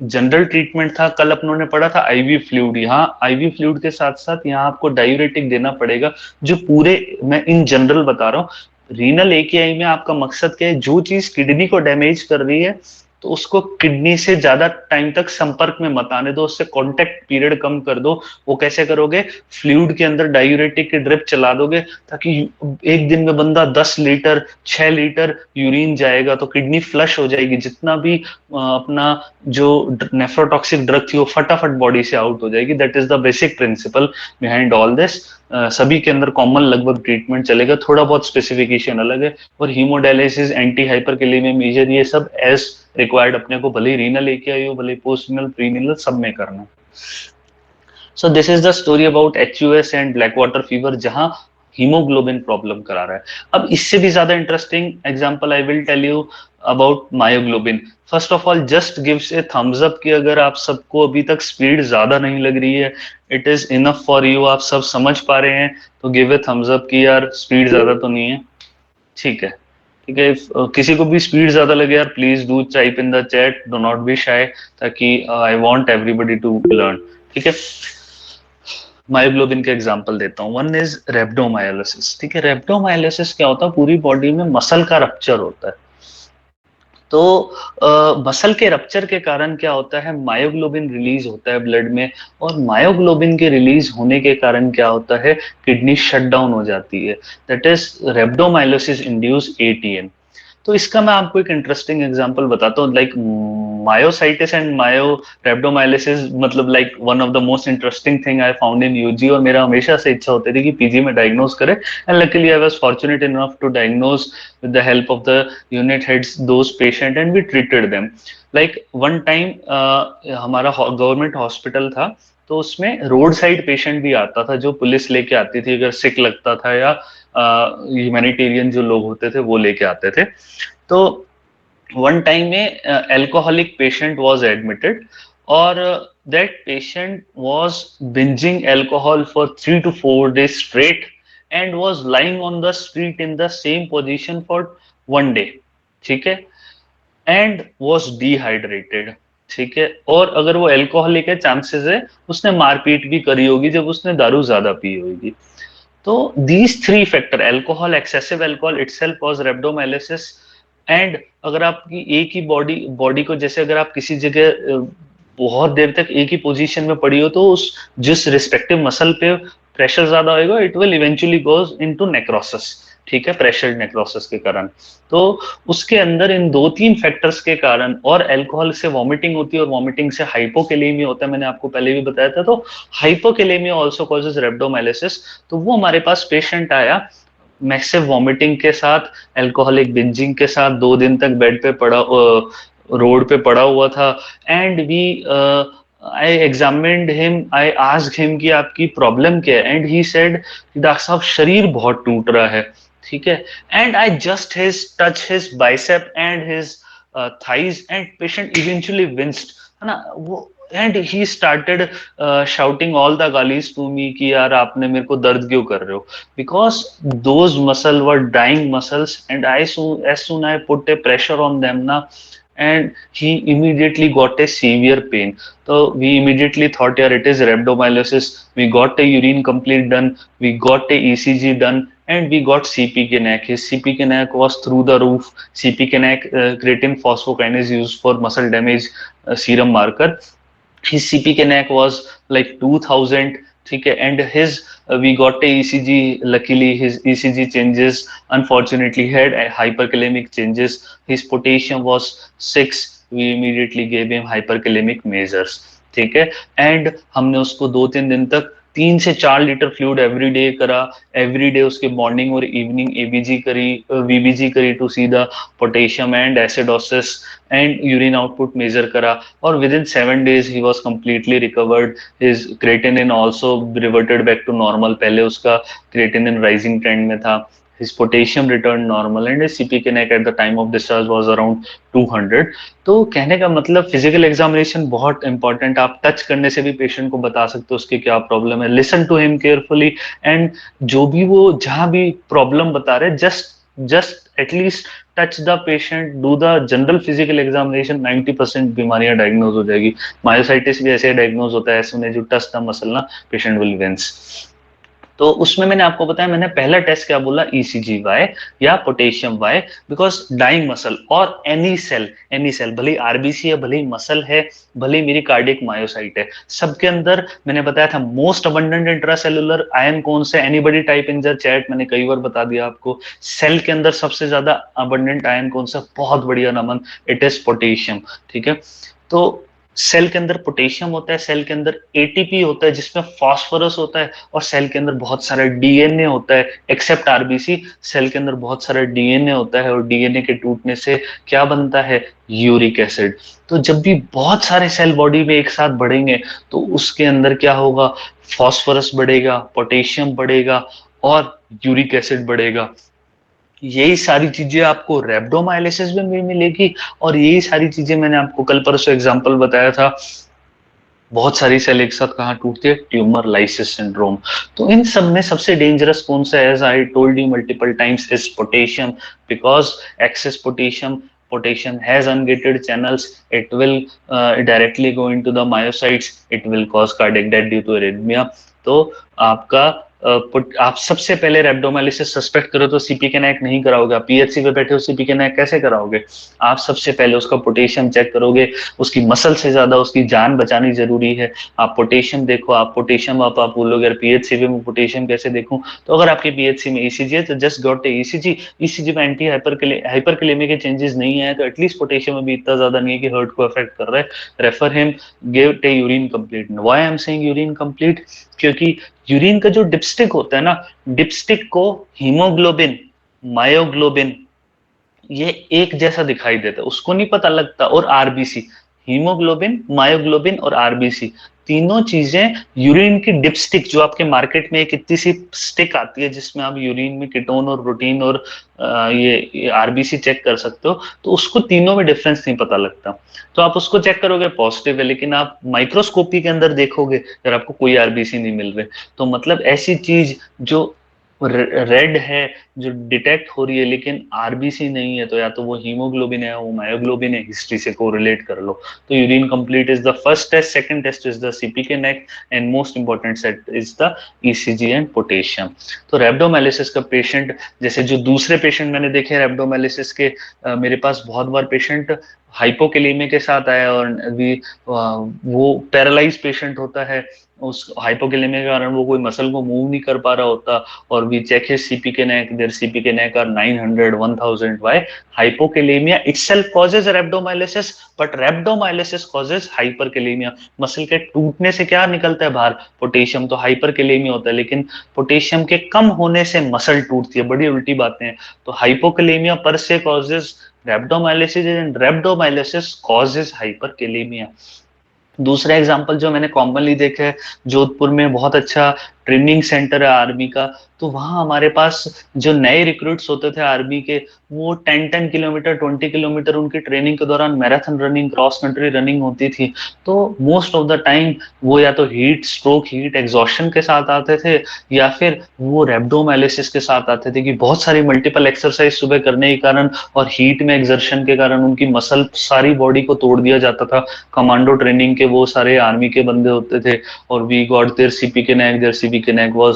A: जनरल ट्रीटमेंट था, कल अपनों ने पढ़ा था IV फ्लूइड, यहाँ IV फ्लूइड के साथ साथ यहाँ आपको डायूरेटिक देना पड़ेगा। जो पूरे, मैं इन जनरल बता रहा हूँ, रीनल AKI में आपका मकसद क्या है, जो चीज किडनी को डैमेज कर रही है तो उसको किडनी से ज्यादा टाइम तक संपर्क में मत आने दो, उससे कांटेक्ट पीरियड कम कर दो। वो कैसे करोगे? फ्लूइड के अंदर डायूरेटिक की ड्रिप चला दोगे, ताकि एक दिन में बंदा 10 लीटर 6 लीटर यूरिन जाएगा, तो किडनी फ्लश हो जाएगी, जितना भी अपना जो नेफ्रोटॉक्सिक ड्रग थी वो फटाफट बॉडी से आउट हो जाएगी। That is the basic principle behind all this. सभी के अंदर कॉमन लगभग ट्रीटमेंट चलेगा, थोड़ा बहुत स्पेसिफिकेशन अलग है। और हीमोडायलिसिस, एंटी हाइपरकैलेमिया मेजर, ये सब एज रिक्वायर्ड अपने को, भले ही रीनल AKI हो, भले पोस्ट रीनल प्रीनीनल, सब में करना। So this is the story about HUS and black water fever, जहां हीमोग्लोबिन प्रॉब्लम करा रहा है। अब इससे भी ज्यादा interesting example I will tell you about myoglobin. First of all just gives a thumbs up कि अगर आप सबको अभी तक स्पीड ज्यादा नहीं लग रही है, it is enough for you, आप सब समझ पा रहे हैं, तो गिव ए थम्स अप कि यार स्पीड ज्यादा तो नहीं है। ठीक है, ठीक है। किसी को भी स्पीड ज्यादा लगे यार, please do type in the chat, do not be shy, ताकि I want everybody to learn. ठीक है, मायोग्लोबिन के एग्जांपल देता हूँ। One is rhabdomyolysis. ठीक है, रेब्डोमायोलिसिस क्या होता है? पूरी बॉडी में मसल का रप्चर होता है। तो मसल के रप्चर के कारण क्या होता है, मायोग्लोबिन रिलीज होता है ब्लड में, और मायोग्लोबिन के रिलीज होने के कारण क्या होता है, किडनी शट डाउन हो जाती है। That is rhabdomyolysis induce ATN। तो इसका मैं आपको एक इंटरेस्टिंग एग्जांपल बताता हूँ, लाइक मायोसाइटिस एंड मायो रेब्डोमायोलिसिस, मतलब like one of the most interesting thing I found in UG, और मेरा हमेशा से इच्छा होती थी कि PG में डायग्नोज करे, and luckily I was fortunate enough to diagnose with the help of the unit heads those patient and we treated them like one time। हमारा गवर्नमेंट हॉस्पिटल था, तो उसमें रोड साइड पेशेंट भी आता था, जो पुलिस लेके आती थी अगर सिक लगता था, या ह्यूमैनिटेरियन जो लोग होते थे वो लेके आते थे। तो वन टाइम में अल्कोहलिक पेशेंट वाज एडमिटेड, और that patient was bingeing alcohol for 3 to 4 days straight and was lying on the street in the same position for 1 day, ठीक है, एंड वाज डिहाइड्रेटेड, ठीक है। और अगर वो अल्कोहलिक है, चांसेस है उसने मारपीट भी करी होगी जब उसने दारू ज्यादा पी होगी। तो these three factor, alcohol, excessive alcohol itself cause rhabdomyolysis, and अगर आपकी एक ही बॉडी बॉडी को, जैसे अगर आप किसी जगह बहुत देर तक एक ही पोजीशन में पड़ी हो, तो उस जिस रिस्पेक्टिव मसल पे प्रेशर ज्यादा होएगा, it will eventually goes into necrosis, ठीक है, प्रेशर नेक्रोसिस के कारण। तो उसके अंदर इन 2-3 फैक्टर्स के कारण, और अल्कोहल से वॉमिटिंग होती है, और वॉमिटिंग से हाइपोकैलेमिया होता है, मैंने आपको पहले भी बताया था। तो हाइपोकैलेमिया आल्सो कॉजेज रेब्डोमाइलिसिस। तो वो हमारे पास पेशेंट आया मैसिव वॉमिटिंग के साथ, अल्कोहलिक बिंजिंग के साथ, 2 दिन तक बेड पे पड़ा, रोड पे पड़ा हुआ था। And we I examined him, I asked him कि आपकी प्रॉब्लम क्या है, एंड ही सेड डॉक्टर साहब शरीर बहुत टूट रहा है, ठीक है। And I just his touch his bicep and his thighs, and patient eventually winced, है ना वो। And he started shouting all the गालीज टू मी कि यार आपने मेरे को दर्द क्यों कर रहे हो, because those muscle were dying muscles, and as soon I put a pressure on them na, and he immediately got a severe pain. So we immediately thought, yeah, it is rhabdomyolysis. We got a urine complete done, we got a ECG done, and we got CPK-NAC. His CPK-NAC was through the roof. CPK-NAC, creatine phosphokinase used for muscle damage serum marker. His CPK-NAC was like 2000, ठीक है, and his we got a ECG. Luckily his ECG changes unfortunately had a hyperkalemic changes. His potassium was 6. We immediately gave him hyperkalemic measures, ठीक है। And हमने उसको 2-3 दिन तक 3 से 4 litre fluid every day करा। एवरी डे उसके morning और इवनिंग एबीजी करी, वीबीजी करी to see the potassium and acidosis and urine output measure करा, और within 7 days he was completely recovered. His creatinine also reverted back to normal, पहले उसका creatinine rising trend में था। his potassium returned normal and his CPK-NAC at the time of discharge was around 200. तो कहने का मतलब physical examination बहुत important, आप टच करने से भी पेशेंट को बता सकते हो उसकी क्या प्रॉब्लम है। Listen to him carefully, and जो भी वो जहां भी प्रॉब्लम बता रहे, just at least touch the patient, do the general physical examination, 90% बीमारियां डायग्नोज हो जाएगी। मायोसाइटिस भी ऐसे डायग्नोज होता है, ऐसे जो टच द मसल ना, पेशेंट विल विंस। तो उसमें मैंने आपको बताया, मैंने पहला टेस्ट क्या बोला, ईसीजी वाई या potassium why, because dying muscle और एनी सेल भले आरबीसी है, भले मसल है, भले मेरी कार्डियक मायोसाइट है, सबके अंदर मैंने बताया था मोस्ट अबंडेंट इंट्रासेलुलर आयन कौन से, anybody type in the chat, मैंने कई बार बता दिया आपको। सेल के अंदर सबसे ज्यादा अबंडेंट आयन कौन सा, बहुत बढ़िया नमन, इट इज पोटेशियम, ठीक है। तो सेल के अंदर पोटेशियम होता है, सेल के अंदर एटीपी होता है जिसमें फास्फोरस होता है, और सेल के अंदर बहुत सारा डीएनए होता है, एक्सेप्ट आरबीसी, सेल के अंदर बहुत सारा डीएनए होता है, और डीएनए के टूटने से क्या बनता है, यूरिक एसिड। तो जब भी बहुत सारे सेल बॉडी में एक साथ बढ़ेंगे तो उसके अंदर क्या होगा, फास्फोरस बढ़ेगा, पोटेशियम बढ़ेगा, और यूरिक एसिड बढ़ेगा। यही सारी चीजें आपको रेब्डोमाइलिसिस में भी मिलेगी, और यही सारी चीजें मैंने आपको कल परसों एग्जांपल बताया था, बहुत सारी सेल एक साथ कहाँ टूटती है, ट्यूमर लाइसिस सिंड्रोम। तो इन सब में सबसे डेंजरस कौन सा है, as I told you multiple times, is potassium, because excess potassium has ungated channels, it will directly go into the myocytes, it will cause cardiac death due to arrhythmia। तो आपका आप सबसे पहले रेब्डोमाइलिसिस सस्पेक्ट करो तो सीपीके-NAC नहीं कराओगे, आप पीएचसी पे बैठे हो सीपीके-NAC कैसे कराओगे, आप सबसे पहले उसका पोटेशियम चेक करोगे, उसकी मसल से ज्यादा उसकी जान बचानी जरूरी है। आप पोटेशियम देखो, आप पोटेशियम आप बोलोगे पीएचसी में पोटेशियम कैसे देखूं, तो अगर आपके पीएचसी में ईसीजी है तो just got a ECG, ECG में एंटी हाइपरकैलेमिक के चेंजेस नहीं है, तो एटलीस्ट पोटेशियम में भी इतना ज्यादा नहीं है कि हार्ट को अफेक्ट कर रहा है। Refer him, give a urine complete. Why I am saying urine complete, क्योंकि यूरिन का जो डिपस्टिक होता है ना, डिपस्टिक को हीमोग्लोबिन, मायोग्लोबिन ये एक जैसा दिखाई देता है, उसको नहीं पता लगता, और आरबीसी, हीमोग्लोबिन, मायोग्लोबिन और आरबीसी, तीनों चीजें यूरिन की डिपस्टिक, जो आपके मार्केट में एक इतनी सी स्टिक आती है जिसमें आप यूरिन में कीटोन और प्रोटीन और ये आरबीसी चेक कर सकते हो, तो उसको तीनों में डिफरेंस नहीं पता लगता। तो आप उसको चेक करोगे पॉजिटिव है, लेकिन आप माइक्रोस्कोपी के अंदर देखोगे अगर आपको कोई आरबीसी नहीं मिल रहे, तो मतलब ऐसी चीज जो रेड है, जो डिटेक्ट हो रही है लेकिन आरबीसी नहीं है, तो या तो वो हीमोग्लोबिन है, वो मायोग्लोबिन है, हिस्ट्री से कोरिलेट कर लो। तो urine complete is the first test, second test is the CPK neck, and most important set is the ECG and potassium. तो रेब्डोमाइलिसिस का पेशेंट, जैसे जो दूसरे पेशेंट मैंने देखे रेब्डोमाइलिसिस के, मेरे पास बहुत बार पेशेंट हाइपोकेलेमिया के साथ आया, और अभी वो पैरालाइज पेशेंट होता है, उस हाइपोकेलेमिया के कारण वो कोई मसल को मूव नहीं कर पा रहा होता, और we check his CPK neck, their CPK neck are 900, 1000. Why? Hypokalemia itself causes rhabdomyolysis, but rhabdomyolysis causes hyperkalemia. Muscle के टूटने से क्या निकलता है बाहर? पोटेशियम। तो हाइपरकेलेमिया होता है, लेकिन पोटेशियम के कम होने से मसल टूटती है। बड़ी उल्टी बातें हैं। तो हाइपोकेलेमिया पर से causes rhabdomyolysis, and rhabdomyolysis causes hyperkalemia। दूसरा एग्जांपल जो मैंने कॉमनली देखा है, जोधपुर में बहुत अच्छा ट्रेनिंग सेंटर है आर्मी का, तो वहां हमारे पास जो नए रिक्रूट्स होते थे आर्मी के, वो 10-10 किलोमीटर, 20 किलोमीटर उनकी ट्रेनिंग के दौरान marathon running, cross country running होती थी। तो मोस्ट ऑफ द टाइम वो या तो हीट स्ट्रोक, हीट एग्जॉशन के साथ आते थे, या फिर वो रेब्डोमाइलिसिस के साथ आते थे कि बहुत सारी मल्टीपल एक्सरसाइज सुबह करने के कारण और हीट में एक्सर्शन के कारण उनकी मसल सारी बॉडी को तोड़ दिया जाता था। कमांडो ट्रेनिंग के वो सारे आर्मी के बंदे होते थे, और we got their CPK neck, their CPK neck was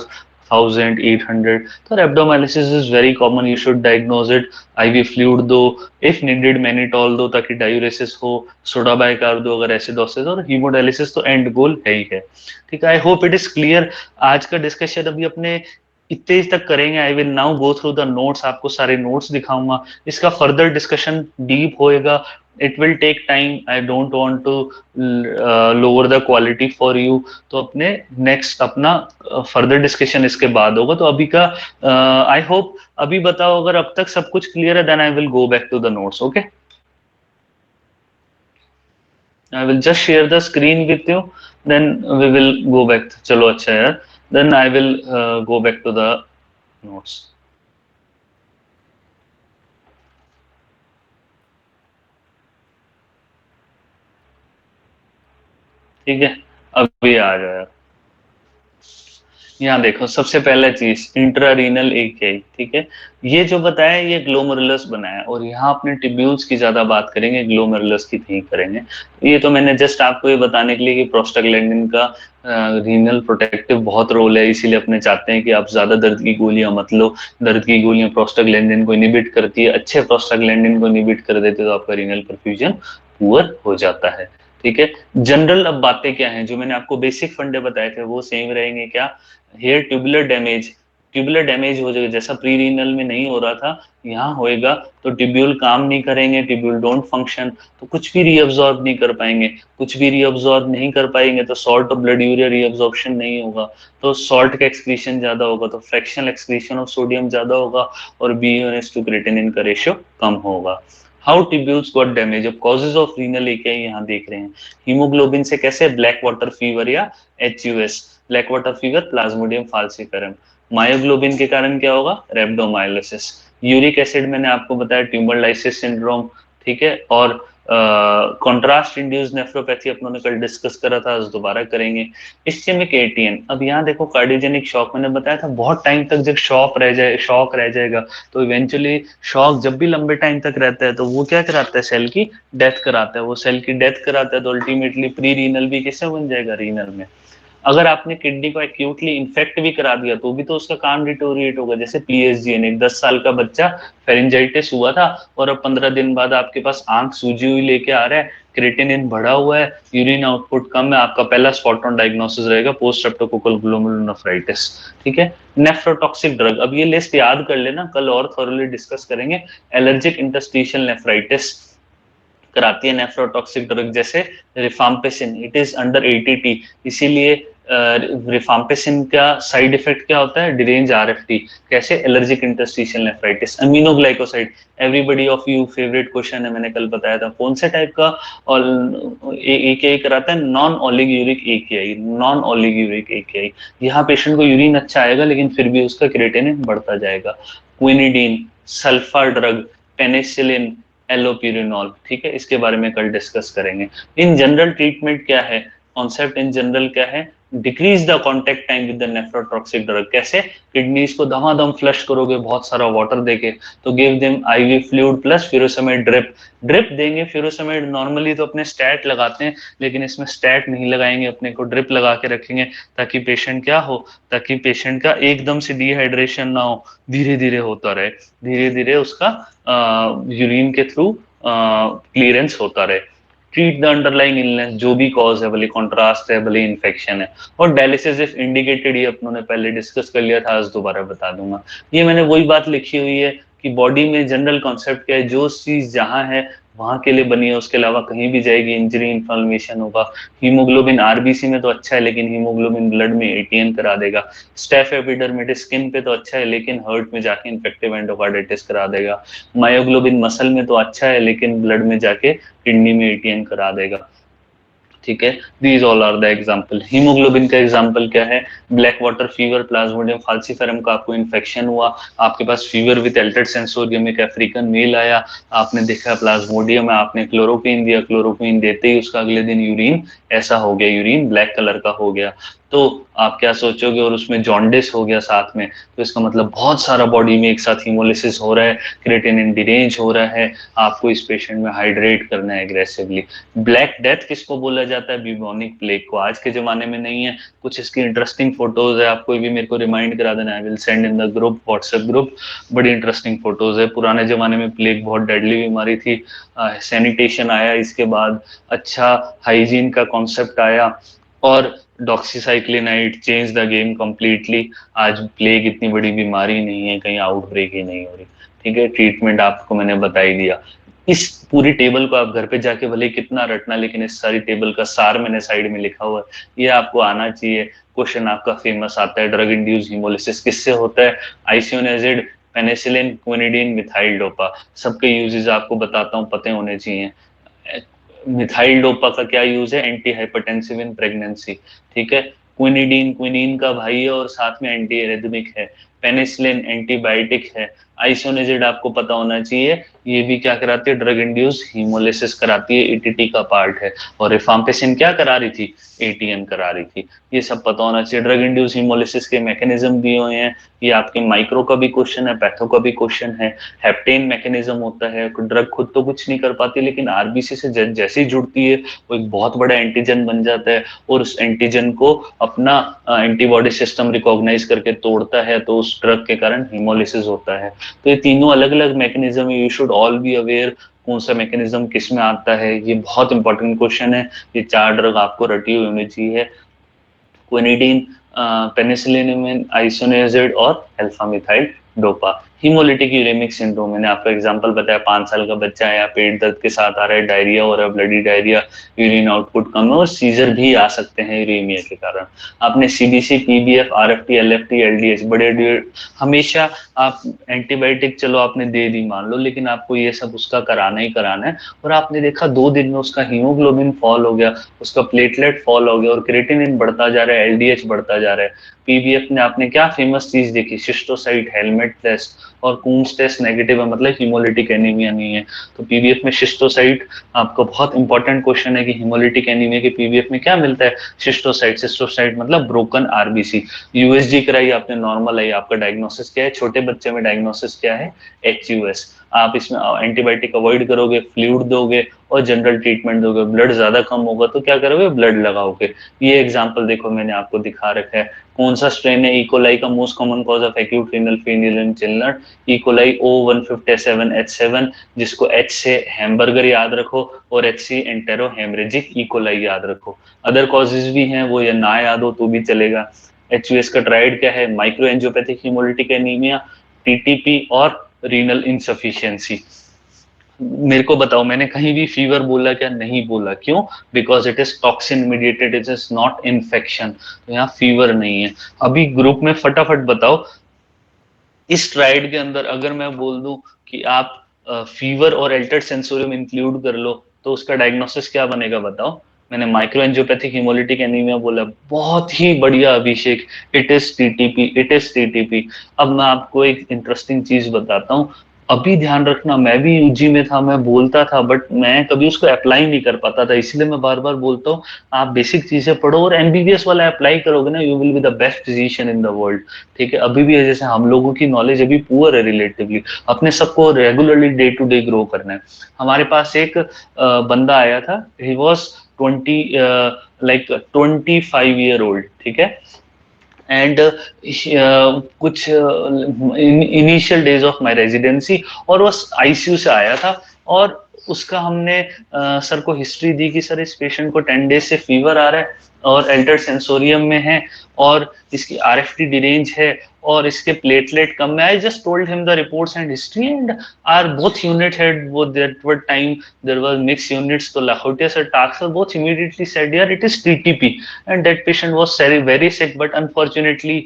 A: 1800। तो rhabdomyolysis is very common, you should diagnose it, IV fluid दो, if needed mannitol दो ताकि डायूरेसिस हो, सोडा बाइकार दो अगर एसिडोसिस, और हीमोडायलिसिस तो एंड गोल है ही है। ठीक है, I hope it is clear. आज का डिस्कशन अभी अपने इतने तक करेंगे। I will now go through the notes, आपको सारे नोट्स दिखाऊंगा, इसका फर्दर डिस्कशन डीप होएगा। It will take time, I don't want to lower the quality for you. तो अपने नेक्स्ट अपना फर्दर डिस्कशन इसके बाद होगा। तो अभी का आई होप, अभी बताओ अगर अब तक सब कुछ क्लियर है, then I will go back to the notes. Okay, I will just share the screen with you, then we will go back. चलो अच्छा यार, then I will go back to the notes. ठीक है, अभी आ जाए। यहाँ देखो, सबसे पहला चीज इंट्रारीनल एकेआई। ठीक है, ये जो बताया ये ग्लोमेरुलस बनाया, और यहाँ अपने टिब्यूल्स की ज्यादा बात करेंगे, ग्लोमेरुलस की नहीं करेंगे। ये तो मैंने जस्ट आपको ये बताने के लिए कि प्रोस्टाग्लैंडिन का रीनल प्रोटेक्टिव बहुत रोल है, इसीलिए अपने चाहते हैं कि आप ज्यादा दर्द की गोलियां मत लो। दर्द की गोलियां प्रोस्टाग्लैंडिन को इनिबिट करती है, अच्छे प्रोस्टाग्लैंडिन को इनिबिट कर देते तो आपका रीनल परफ्यूजन पुअर हो जाता है। ठीक है, जनरल अब बातें क्या हैं, जो मैंने आपको बेसिक फंडे बताए थे वो सेम रहेंगे क्या? Here tubular damage, tubular damage हो जाएगा, जैसा प्री रीनल में नहीं हो रहा था यहाँ होएगा, तो ट्यूब्यूल काम नहीं करेंगे, ट्यूब्यूल डोंट फंक्शन, तो कुछ भी रीअब्सॉर्ब नहीं कर पाएंगे। कुछ भी रीअब्सॉर्ब नहीं कर पाएंगे तो सॉल्ट और ब्लड यूरिया रीअब्सॉर्प्शन नहीं होगा, तो सॉल्ट का एक्सक्रीशन ज्यादा होगा, तो फ्रैक्शनल एक्सक्रीशन ऑफ सोडियम ज्यादा होगा, और BU टू क्रिएटिनिन का रेशियो कम होगा। हाउ ट्यूब्यूल्स गॉट डैमेज, अब कॉजेज ऑफ रीनल एकेआई यहाँ देख रहे हैं। हीमोग्लोबिन से कैसे? ब्लैक वाटर फीवर या HUS, black water fever, Plasmodium falciparum. Myoglobin के कारण क्या होगा? रेब्डोमायोलिसिस। यूरिक एसिड मैंने आपको बताया, ट्यूमर लाइसिस सिंड्रोम। ठीक है, और कॉन्ट्रास्ट इंड्यूस्ड नेफ्रोपैथी अपनों ने कल डिस्कस करा था, आज दोबारा करेंगे। इस्चेमिक ATN, अब यहाँ देखो कार्डियोजेनिक शॉक मैंने बताया था, बहुत टाइम तक जब शॉक रह जाएगा, तो इवेंचुअली शॉक जब भी लंबे टाइम तक रहता है तो वो क्या कराता है? सेल की डेथ कराता है। वो सेल की डेथ कराता है तो अल्टीमेटली प्री रीनल भी किससे बन जाएगा? रीनल में। अगर आपने किडनी को एक्यूटली इन्फेक्ट भी करा दिया तो भी तो उसका काम डिटोरिएट होगा। जैसे PSGN, एक 10 साल का बच्चा फेरिंजाइटिस हुआ था, और अब 15 दिन बाद आपके पास आंख सूजी हुई लेके आ रहा है, क्रिएटिनिन बढ़ा हुआ है, यूरिन आउटपुट कम है, आपका पहला स्पॉट ऑन डायग्नोसिस रहेगा पोस्ट स्ट्रेप्टोकोकल ग्लोमेरुलोनेफ्राइटिस। ठीक है, नेफ्रोटॉक्सिक ड्रग, अब ये लिस्ट याद कर लेना, कल और थॉरली डिस्कस करेंगे। एलर्जिक इंटरस्टिशियल नेफ्राइटिस कराती है नेफ्रोटॉक्सिक ड्रग, जैसे rifampicin, it is under ATT, इसीलिए रिफाम्पिसिन का साइड इफेक्ट क्या होता है, डिरेंज आरएफटी, कैसे, allergic interstitial nephritis. Aminoglycoside, everybody of you favourite question है, मैंने कल बताया था, कौन से टाइप का और एकेआई कराता है, नॉन ओलिगोयूरिक एकेआई, नॉन ओलिगोयूरिक एकेआई। यहाँ पेशेंट को यूरिन अच्छा आएगा लेकिन फिर भी उसका क्रिएटिनिन बढ़ता जाएगा। क्विनिडीन, सल्फर ड्रग, पेनिसिलिन, एलोपिरिनॉल, ठीक है, इसके बारे में कल डिस्कस करेंगे। इन जनरल ट्रीटमेंट क्या है, कॉन्सेप्ट इन जनरल क्या है, decrease the contact time with the nephrotoxic drug. कैसे, किडनीज को दमादम फ्लश करोगे बहुत सारा वाटर देके, तो give them IV fluid plus furosemide drip. Drip देंगे, फ्यूरोसेमाइड नॉर्मली तो अपने स्टैट लगाते हैं, लेकिन इसमें स्टैट नहीं लगाएंगे, अपने को ड्रिप लगा के रखेंगे, ताकि पेशेंट क्या हो, ताकि पेशेंट का एकदम से डिहाइड्रेशन ना हो, धीरे धीरे होता रहे, धीरे धीरे उसका यूरिन के थ्रू क्लियरेंस होता रहे। ट्रीट द अंडरलाइंग इलनेस, जो भी कॉज है, भले कॉन्ट्रास्ट है, भले इन्फेक्शन है। और डायलिसिस इफ इंडिकेटेड, ये अपनों ने पहले डिस्कस कर लिया था, आज दोबारा बता दूंगा। ये मैंने वही बात लिखी हुई है कि बॉडी में जनरल कॉन्सेप्ट क्या है, जो चीज जहां है वहां के लिए बनी है, उसके अलावा कहीं भी जाएगी इंजरी इन्फ्लेमेशन होगा। हीमोग्लोबिन आरबीसी में तो अच्छा है, लेकिन हीमोग्लोबिन ब्लड में एटीएन करा देगा। स्टेफ एपिडर्मिटिस स्किन पे तो अच्छा है, लेकिन हार्ट में जाके इन्फेक्टिव एंडोकार्डाइटिस करा देगा। मायोग्लोबिन मसल में तो अच्छा है, लेकिन ब्लड में जाके किडनी में एटीएन करा देगा। ठीक है, these all are the example. Haemoglobin का एग्जाम्पल क्या है, black water fever, Plasmodium falciparum का आपको इन्फेक्शन हुआ, आपके पास फीवर विद एल्टर्ड सेंसोरियम, एक अफ्रीकन मेल आया, आपने देखा प्लाज्मोडियम है, आपने क्लोरोक्वीन दिया, क्लोरोक्वीन देते ही उसका अगले दिन यूरिन ऐसा हो गया, यूरिन ब्लैक कलर का हो गया, तो आप क्या सोचोगे, और उसमें जॉन्डिस हो गया साथ में, तो इसका मतलब बहुत सारा बॉडी में एक साथ हीमोलिसिस हो रहा है, क्रिएटिनिन डिरेंज हो रहा है, आपको इस पेशेंट में हाइड्रेट करना है एग्रेसिवली। ब्लैक डेथ किसको बोला जाता है, ब्यूबोनिक प्लेग को। आज के जमाने में नहीं है, कुछ इसकी इंटरेस्टिंग फोटोज है, आपको भी मेरे को रिमाइंड करा देना, I will send in the group, WhatsApp group, बड़ी इंटरेस्टिंग फोटोज है। पुराने जमाने में प्लेग बहुत डेडली बीमारी थी, सैनिटेशन आया इसके बाद, अच्छा हाइजीन का कॉन्सेप्ट आया, और डॉक्सीसाइक्लिनाइड चेंज द गेम कंप्लीटली। आज प्लेग इतनी बड़ी बीमारी नहीं है, कहीं आउटब्रेक ही नहीं हो रही। ठीक है, ट्रीटमेंट आपको मैंने बता ही दिया। इस पूरी टेबल को आप घर पे जाके भले कितना रटना, लेकिन इस सारी टेबल का सार मैंने साइड में लिखा हुआ है, ये आपको आना चाहिए। क्वेश्चन आपका फेमस आता है, ड्रग इंड्यूस हीमोलिसिस किससे होता है, isoniazid, penicillin, quinidine, methyl dopa, सबके यूजेस आपको बताता हूँ, पते होने चाहिए। मिथाइल डोपा का क्या यूज है, एंटी हाइपरटेंसिव इन प्रेगनेंसी। ठीक है, क्विनिडीन क्विनिन का भाई है और साथ में एंटी एरिथमिक है। पेनिसिलिन एंटीबायोटिक है। आइसोनिजिड आपको पता होना चाहिए, ये भी क्या कराती है, ड्रग इंड्यूस हीमोलिसिस कराती है, एटीटी का पार्ट है। और रिफाम्पिसिन क्या करा रही थी, एटीएन करा रही थी। ये सब पता होना चाहिए। ड्रग इंड्यूस हीमोलिसिस के मैकेनिज्म दिए हुए हैं, ये आपके माइक्रो का भी क्वेश्चन है, पैथो का भी क्वेश्चन है। हेप्टेन मैकेनिज्म होता है, ड्रग खुद तो कुछ नहीं कर पाती, लेकिन आरबीसी से जैसे ही जुड़ती है वो एक बहुत बड़ा एंटीजन बन जाता है, और उस एंटीजन को अपना एंटीबॉडी सिस्टम रिकॉग्नाइज करके तोड़ता है, तो उस ड्रग के कारण हीमोलिसिस होता है। तो ये तीनों अलग अलग मैकेनिज्म है, you should all be aware कौन सा मैकेनिज्म किस में आता है, ये बहुत इंपॉर्टेंट क्वेश्चन है। ये 4 ड्रग आपको रटी हुई होनी चाहिए, क्विनिडीन, पेनिसिलिन, आइसोनियाजिड और alpha methyl dopa. Haemolytic uraemic syndrome, मैंने आपको एग्जांपल बताया, 5 साल का बच्चा है, पेट दर्द के साथ आ रहा है, डायरिया हो रहा है, ब्लडी डायरिया, यूरिन आउटपुट कम है, और सीजर भी आ सकते हैं यूरेमिया के कारण। आपने CBC, PBF, RFT, LFT, LDH, बड़े हमेशा आप एंटीबायोटिक चलो आपने दे दी मान लो, लेकिन आपको ये सब उसका कराना ही कराना है। और आपने देखा 2 दिन में उसका हीमोग्लोबिन फॉल हो गया, उसका प्लेटलेट फॉल हो गया, और क्रिएटिनिन बढ़ता जा रहा है, एलडीएच बढ़ता जा रहा है। पीबीएफ में आपने क्या फेमस चीज देखी, शिस्टोसाइट हेलमेट टेस्ट, और कूम्स टेस्ट नेगेटिव है, मतलब हीमोलिटिक एनीमिया नहीं है। तो पीबीएफ में शिस्टोसाइट, आपको बहुत इंपॉर्टेंट क्वेश्चन है कि हीमोलिटिक एनीमिया के पीबीएफ में क्या मिलता है, शिस्टोसाइट। शिस्टोसाइट मतलब ब्रोकन आरबीसी। यूएसजी कराई आपने, नॉर्मल आई, आपका डायग्नोसिस क्या है, छोटे बच्चे में डायग्नोसिस क्या है, एचयूएस। आप इसमें एंटीबायोटिक अवॉइड करोगे, फ्लूइड दोगे और जनरल ट्रीटमेंट दोगे। ब्लड ज्यादा कम होगा तो क्या करोगे, ब्लड लगाओगे। ये एग्जांपल देखो मैंने आपको दिखा रखा है। कौन सा स्ट्रेन है, इकोलाई का most common cause of acute renal failure in children, E coli O157H7, जिसको एच से हैमबर्गर याद रखो और H C enterohaemorrhagic E coli याद रखो। अदर कॉजेज भी हैं, वो या ना याद हो तो भी चलेगा। एचयूएस का ट्राइड क्या है, micro angiopathic haemolytic anaemia, TTP और रीनल इनसफिशियंसी। मेरे को बताओ, मैंने कहीं भी फीवर बोला क्या? नहीं बोला। क्यों? Because it is toxin mediated, it is not infection, तो यहाँ फीवर नहीं है। अभी ग्रुप में फटाफट बताओ, इस ट्राइड के अंदर अगर मैं बोल दूं कि आप फीवर और एल्टर्ड सेंसोरियम इंक्लूड कर लो, तो उसका डायग्नोसिस क्या बनेगा बताओ? मैंने माइक्रोएंजियोपैथिक हेमोलिटिक एनीमिया बोला, बहुत ही बढ़िया Abhishek, it is TTP, it is TTP. अब मैं आपको एक इंटरेस्टिंग चीज बताता हूँ। अभी ध्यान रखना, मैं भी यूजी में था, मैं बोलता था, बट मैं कभी उसको अप्लाई नहीं कर पाता था, इसलिए मैं बार बार बोलता हूँ, आप बेसिक चीजें पढ़ो और एमबीबीएस वाला अप्लाई करोगे ना, you will be the best physician in the world. ठीक है, अभी भी है, जैसे हम लोगों की नॉलेज अभी पुअर है रिलेटिवली, अपने सबको regularly day to day grow करना है। हमारे पास एक बंदा आया था, he was 20 like 25 year old, ठीक है, एंड कुछ initial days of my residency, और वो आईसीयू से आया था, और उसका हमने सर को हिस्ट्री दी कि सर इस पेशेंट को 10 डेज से फीवर आ रहा है और एल्टर्ड सेंसोरियम में है, और इसकी आरएफटी डिरेंज है, और इसके प्लेटलेट कम में। I just told him the reports and history, and are both unit head, वो that were time there was mix units, तो Lahotia sir, Tak sir, both immediately said, यार it is TTP, and that patient was very very sick, but unfortunately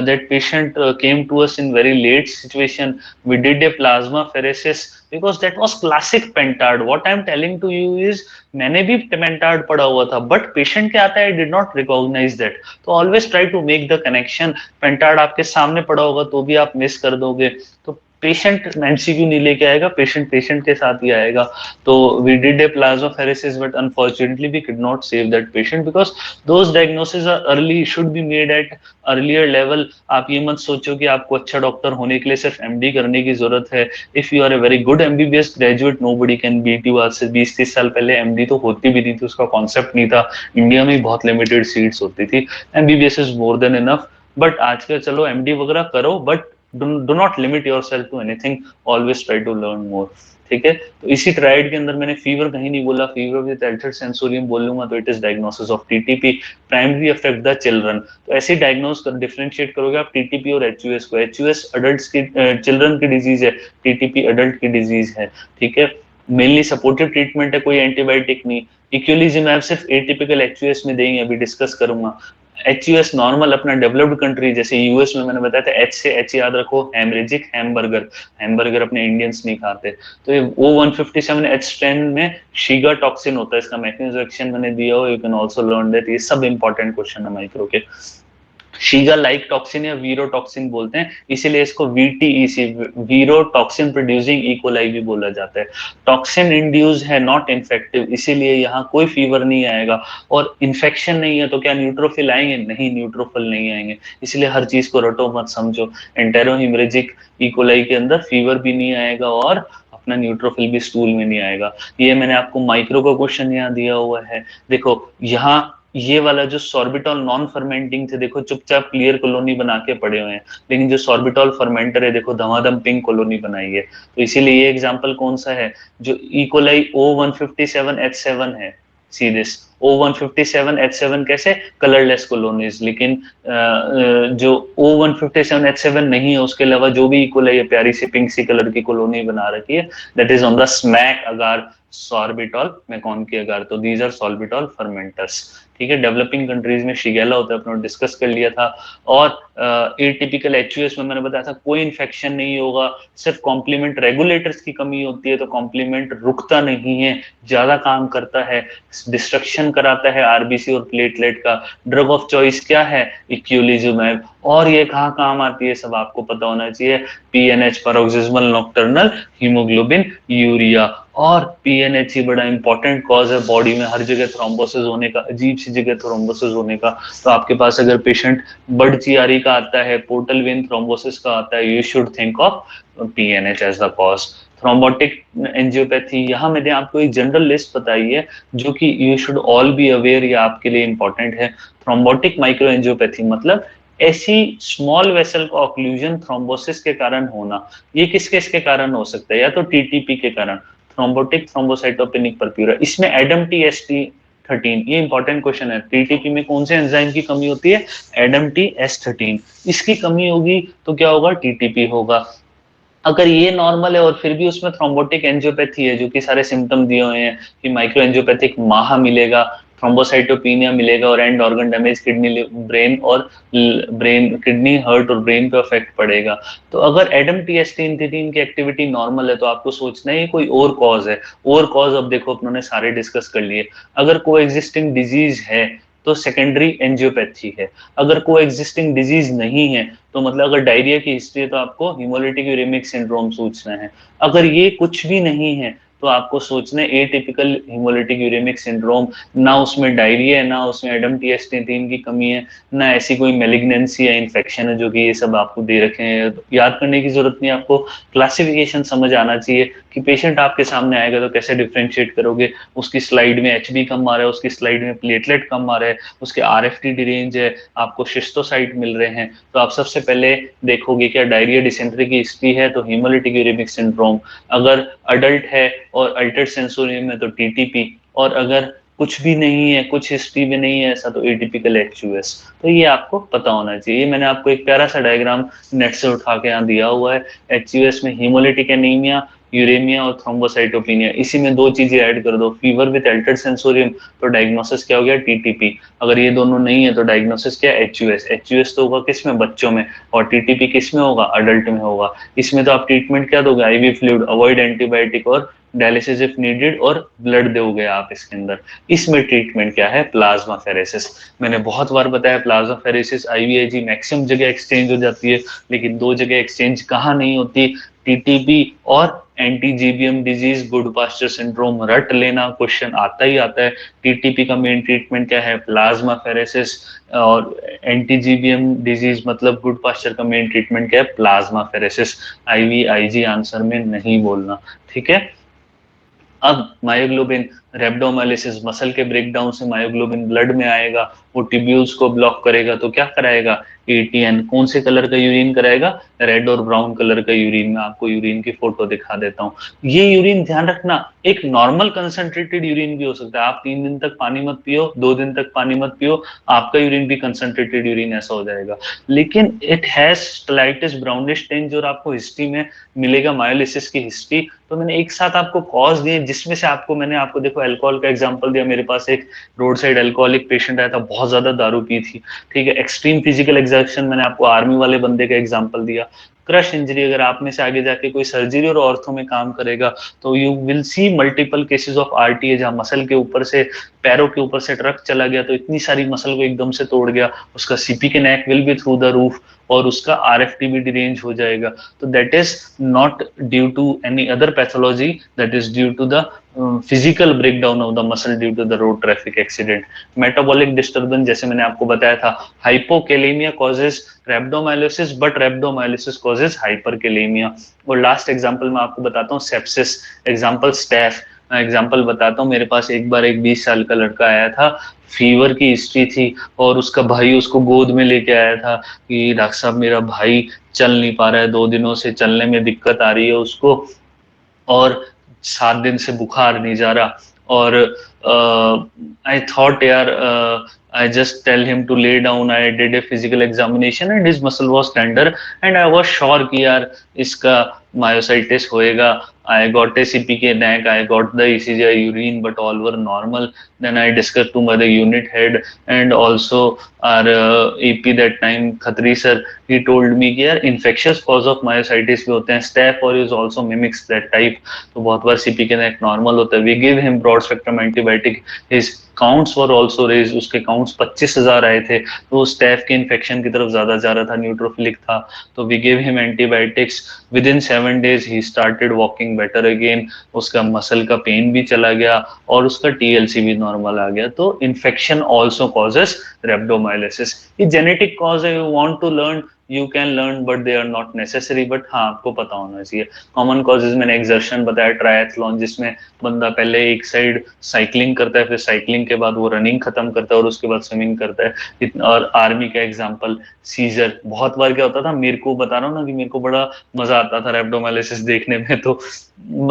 A: that patient came to us in very late situation. We did a plasma pheresis because that was classic pentard. What I am telling to you is, मैंने भी पेंटार्ड पढ़ा हुआ था, but patient क्या आता है, did not recognise that. तो always try to make the connection. Pentad आपके सामने पढ़ा होगा तो भी आप मिस कर दोगे, तो पेशेंट एमसीक्यू नहीं लेके आएगा, पेशेंट पेशेंट के साथ ही आएगा। तो we did a plasmapheresis, but unfortunately we could not save that patient, because those diagnosis are early, should be made at earlier level. आप ये मत सोचो कि आपको अच्छा डॉक्टर होने के लिए सिर्फ एमडी करने की जरूरत है। If you are a very good MBBS graduate, nobody can beat you. आज से 20-30 साल पहले एमडी तो होती भी नहीं थी, उसका कॉन्सेप्ट नहीं था, इंडिया में बहुत लिमिटेड सीट्स होती थी। MBBS is more than enough, but आजकल चलो एमडी वगैरह करो, but do not limit yourself to anything, always try to learn more. ठीक है, तो इसी ट्राइड के अंदर मैंने फीवर कहीं नहीं बोला, फीवर विद एल्टर्ड सेंसोरियम बोलूंगा तो it is diagnosis of TTP, primary affect the children. तो ऐसे डायग्नोस कर डिफरेंशिएट करोगे आप टीटीपी और एचयूएस को। एचयूएस अडल्ट की, चिल्ड्रन की डिजीज है, टीटीपी अडल्ट की डिजीज है। ठीक है, मेनली सपोर्टिव ट्रीटमेंट है, कोई एंटीबायोटिक नहीं। इक्विलिजिमैब सिर्फ एटिपिकल एचयूएस में देंगे, अभी डिस्कस करूंगा। एचयूएस नॉर्मल अपना डेवलप्ड कंट्री, जैसे यूएस में मैंने बताया था, एच से एच याद रखो, हेमरेजिक हैमबर्गर, हैमबर्गर अपने इंडियंस नहीं खाते। तो ये O157H10 में शीगा टॉक्सिन होता है, इसका मैकेनिज्म एक्शन मैंने दिया हो, you can also learn that. ये सब इंपॉर्टेंट क्वेश्चन है माइक्रो के। शीगा लाइक टॉक्सिन या वीरोटॉक्सिन बोलते हैं, इसीलिए इसको वीटीईसी, वीरोटॉक्सिन प्रोड्यूसिंग इकोलाई भी बोला जाता है। टॉक्सिन इंड्यूस है, नॉट इन्फेक्टिव, इसीलिए यहाँ कोई फीवर नहीं आएगा। और इन्फेक्शन नहीं है तो क्या न्यूट्रोफिल आएंगे? नहीं, न्यूट्रोफिल नहीं आएंगे। इसलिए हर चीज को रटो मत समझो। एंटेरोहिमरेजिक इकोलाई के अंदर फीवर भी नहीं आएगा और अपना न्यूट्रोफिल भी स्टूल में नहीं आएगा। ये मैंने आपको माइक्रो का क्वेश्चन यहाँ दिया हुआ है। देखो यहाँ ये वाला जो सॉर्बिटॉल नॉन फर्मेंटिंग थे, देखो चुपचाप क्लियर कॉलोनी बना के पड़े हुए हैं, लेकिन जो सॉर्बिटॉल फर्मेंटर है, देखो धमाधम पिंक कॉलोनी बनाई है। तो इसीलिए ये एग्जांपल कौन सा है? जो इकोलाई O157H7 है, सी दिस O157H7 कैसे कलरलेस कॉलोनीज, लेकिन जो O157H7 नहीं है, उसके अलावा जो भी इकोलाई है, प्यारी सी पिंक सी कलर की कॉलोनी बना रखी है, that is on the smack agar sorbitol MECON की अगार। तो दीज आर सॉर्बिटॉल फर्मेंटर्स। ठीक है, डेवलपिंग कंट्रीज में शिगेला होता है, अपने डिस्कस कर लिया था। और एटिपिकल एचयूएस में मैंने बताया था कोई इन्फेक्शन नहीं होगा, सिर्फ कॉम्प्लीमेंट रेगुलेटर्स की कमी होती है, तो कॉम्प्लीमेंट रुकता नहीं है, ज्यादा काम करता है, डिस्ट्रक्शन कराता है आरबीसी और प्लेटलेट का। ड्रग ऑफ चॉइस क्या है? इक्विलिजुमैब। और ये कहाँ काम आती है, सब आपको पता होना चाहिए। पीएनएच, पैरोक्सिस्मल नॉक्टर्नल हीमोग्लोबिन यूरिया। और पीएनएच ही बड़ा इंपॉर्टेंट कॉज है बॉडी में हर जगह थ्रोम्बोसिस होने का, अजीब सी जगह थ्रोम्बोसिस होने का। तो आपके पास अगर पेशेंट बर्डचियारी का आता है, पोर्टल वेन थ्रोम्बोसिस का आता है, you should think of PNH as the cause. Thrombotic angiopathy, यहाँ मैंने आपको एक जनरल लिस्ट बताई है जो कि you should all be aware, ये आपके लिए इंपॉर्टेंट है। थ्रोम्बोटिक माइक्रो एंजियोपैथी मतलब ऐसी स्मॉल वेसल का ऑक्लूजन थ्रोम्बोसिस के कारण होना। ये किस किस के कारण हो सकता है? या तो टीटीपी के कारण, थ्रोम्बोटिक थ्रोम्बोसाइटोपेनिक परप्यूरा, इसमें एडम टी एस टी 13, ये इंपॉर्टेंट क्वेश्चन है। टीटीपी में कौन से एंजाइम की कमी होती है? एडम टी एस 13, इसकी कमी होगी तो क्या होगा? टीटीपी होगा। अगर ये नॉर्मल है और फिर भी उसमें थ्रोम्बोटिक एंजियोपैथी है, जो कि सारे सिम्टम दिए हुए हैं कि माइक्रो एंजियोपैथिक माहा मिलेगा, थ्रोम्बोसाइटोपिनिया मिलेगा और and organ damage, kidney, brain और ब्रेन, किडनी हर्ट और ब्रेन पे इफेक्ट पड़ेगा। तो अगर एडम TS3 की एक्टिविटी नॉर्मल है तो आपको सोचना है ये कोई और कॉज है। और कॉज अब देखो अपनों ने सारे डिस्कस कर लिए। अगर को एग्जिस्टिंग डिजीज है तो सेकेंडरी एंजियोपैथी है। अगर को एग्जिस्टिंग डिजीज नहीं है तो मतलब अगर डायरिया की हिस्ट्री है तो आपको हिमोलिटिक यूरेमिक सिंड्रोम सोचना है। अगर ये कुछ भी नहीं है तो आपको सोचना है एटिपिकल हिमोलिटिक यूरेमिक सिंड्रोम। ना उसमें डायरिया है, ना उसमें एडम TS3 की कमी है, ना ऐसी कोई मेलिग्नेंसी या इन्फेक्शन है, जो कि ये सब आपको दे रखे हैं। याद करने की जरूरत नहीं, आपको क्लासिफिकेशन समझ आना चाहिए कि पेशेंट आपके सामने आएगा तो कैसे डिफ्रेंशिएट करोगे। उसकी स्लाइड में HB कम आ रहा है, उसकी स्लाइड में प्लेटलेट कम आ रहा है, उसके RFT रेंज है, आपको शिस्टोसाइट मिल रहे हैं, तो आप सबसे पहले देखोगे क्या डायरिया डिसेंट्री की हिस्ट्री है तो हिमोलिटिक यूरेमिक सिंड्रोम। अगर अडल्ट है और अल्टर्ड सेंसोरियम है तो TTP। और अगर कुछ भी नहीं है, कुछ हिस्ट्री में नहीं है ऐसा, तो एटिपिकल HUS। तो ये आपको पता होना चाहिए। मैंने आपको एक प्यारा सा डायग्राम नेट से उठा के यहाँ दिया हुआ है। HUS में हीमोलिटिक एनीमिया, यूरेमिया और थ्रोम्बोसाइटोपिनिया, इसी में दो चीजें ऐड कर दो, फीवर विद अल्टर्ड सेंसोरियम, तो डायग्नोसिस क्या हो गया? TTP। अगर ये दोनों नहीं है तो डायग्नोसिस क्या है? HUS तो होगा किस में? बच्चों में। और TTP किस में होगा? अडल्ट में होगा। इसमें तो आप ट्रीटमेंट क्या दोगे? IV फ्लूइड, अवॉइड एंटीबायोटिक और डायलिसिस इफ नीडेड, और ब्लड दोगे आप इसके अंदर। इसमें ट्रीटमेंट क्या है? Plasma pheresis. मैंने बहुत बार बताया प्लाज्मा फेरेसिस IVIG मैक्सिमम जगह एक्सचेंज हो जाती है, लेकिन दो जगह एक्सचेंज कहाँ नहीं होती? TTP और anti disease Goodpasture syndrome. रट लेना, क्वेश्चन आता ही आता है। TTP का मेन ट्रीटमेंट क्या है? Plasma pheresis. और एंटी डिजीज मतलब गुड पास्चर का मेन ट्रीटमेंट क्या है? Plasma pheresis. IVIG आंसर में नहीं बोलना, ठीक है। अब मायोग्लोबिन रेब्डोमाइलिसिस, मसल के ब्रेकडाउन से मायोग्लोबिन ब्लड में आएगा, वो ट्यूब्यूल्स को ब्लॉक करेगा तो क्या कराएगा? ATN। कौन से कलर का यूरिन कराएगा? रेड और ब्राउन कलर का यूरिन। मैं आपको यूरिन की फोटो दिखा देता हूँ। ये यूरिन ध्यान रखना, एक नॉर्मल कंसंट्रेटेड यूरिन भी हो सकता है। आप 3 दिन तक पानी मत पियो, 2 दिन तक पानी मत पियो, आपका यूरिन भी कंसंट्रेटेड यूरिन ऐसा हो जाएगा। लेकिन इट हैज स्टलाइटिस ब्राउनिश टिंज, और आपको हिस्ट्री में मिलेगा मायोलिसिस की हिस्ट्री। तो मैंने एक साथ आपको कॉज दिए, जिसमें से आपको, मैंने आपको देखो अल्कोहल का एग्जांपल दिया। मेरे पास एक रोड साइड अल्कोहलिक पेशेंट आया था, बहुत ज्यादा दारू पी थी, ठीक है। एक्सट्रीम फिजिकल एक्सर्शन, मैंने आपको आर्मी वाले बंदे का एग्जांपल दिया। क्रश इंजरी, अगर आप में से आगे जाके कोई सर्जरी और ऑर्थो में काम करेगा तो you will see multiple cases of RTA, जहां मसल के ऊपर से, पैरों के ऊपर से ट्रक चला गया तो इतनी सारी मसल को एकदम से तोड़ गया, उसका CP के नेक will be through the roof, और उसका RFT भी डिरेंज हो जाएगा। तो that is not due to any other pathology, that is due to the physical breakdown of the muscle due to the road traffic accident. Metabolic disturbance, जैसे मैंने आपको बताया था, hypokalaemia causes rhabdomyolysis, but rhabdomyolysis causes hyperkalaemia. और last example मैं आपको बताता हूँ, सेप्सिस। Example staph. मैं एग्जांपल बताता हूँ, मेरे पास एक बार एक 20 साल का लड़का आया था, फीवर की हिस्ट्री थी, और उसका भाई उसको गोद में लेके आया था कि डॉक्टर साहब मेरा भाई चल नहीं पा रहा है, 2 दिनों से चलने में दिक्कत आ रही है उसको, और 7 दिन से बुखार नहीं जा रहा। और आई थॉट यार, I just tell him to lay down, I did a physical examination and his muscle was tender, and I was sure कि यार इसका मायोसाइटिस होएगा। I got a CPK neck, I got the ECG urine, but all were normal. Then I discussed to my the unit head and also our EP that time, Khatri sir. He told me कि यार infectious cause of myositis भी होते हैं, staph aureus also mimics that type। तो बहुत बार CPK neck normal होता है। We give him broad spectrum antibiotic, his counts were also raise, उसके काउंट्स 25,000 आए थे, तो स्टैफ के इन्फेक्शन की तरफ ज्यादा जा रहा था, न्यूट्रोफिलिक था। तो we give him antibiotics, within 7 days he started walking better again, उसका मसल का पेन भी चला गया और उसका TLC भी नॉर्मल आ गया। तो इन्फेक्शन ऑल्सो कॉजेस रेब्डोमाइलिसिस। ये जेनेटिक कॉज है, you want to learn, you can learn, but they are not necessary, but हाँ आपको पता होना चाहिए। कॉमन कॉजेज मैंने एक्सर्शन बताया, ट्रायथलॉन, जिसमें बंदा पहले एक साइड साइकिलिंग करता है, फिर साइकिलिंग के बाद वो रनिंग खत्म करता है और उसके बाद स्विमिंग करता है। और आर्मी का एग्जांपल सीजर। बहुत बार क्या होता था, मेरे को बता रहा हूँ ना कि मेरे को बड़ा मजा आता था रेब्डोमाइलिसिस देखने में। तो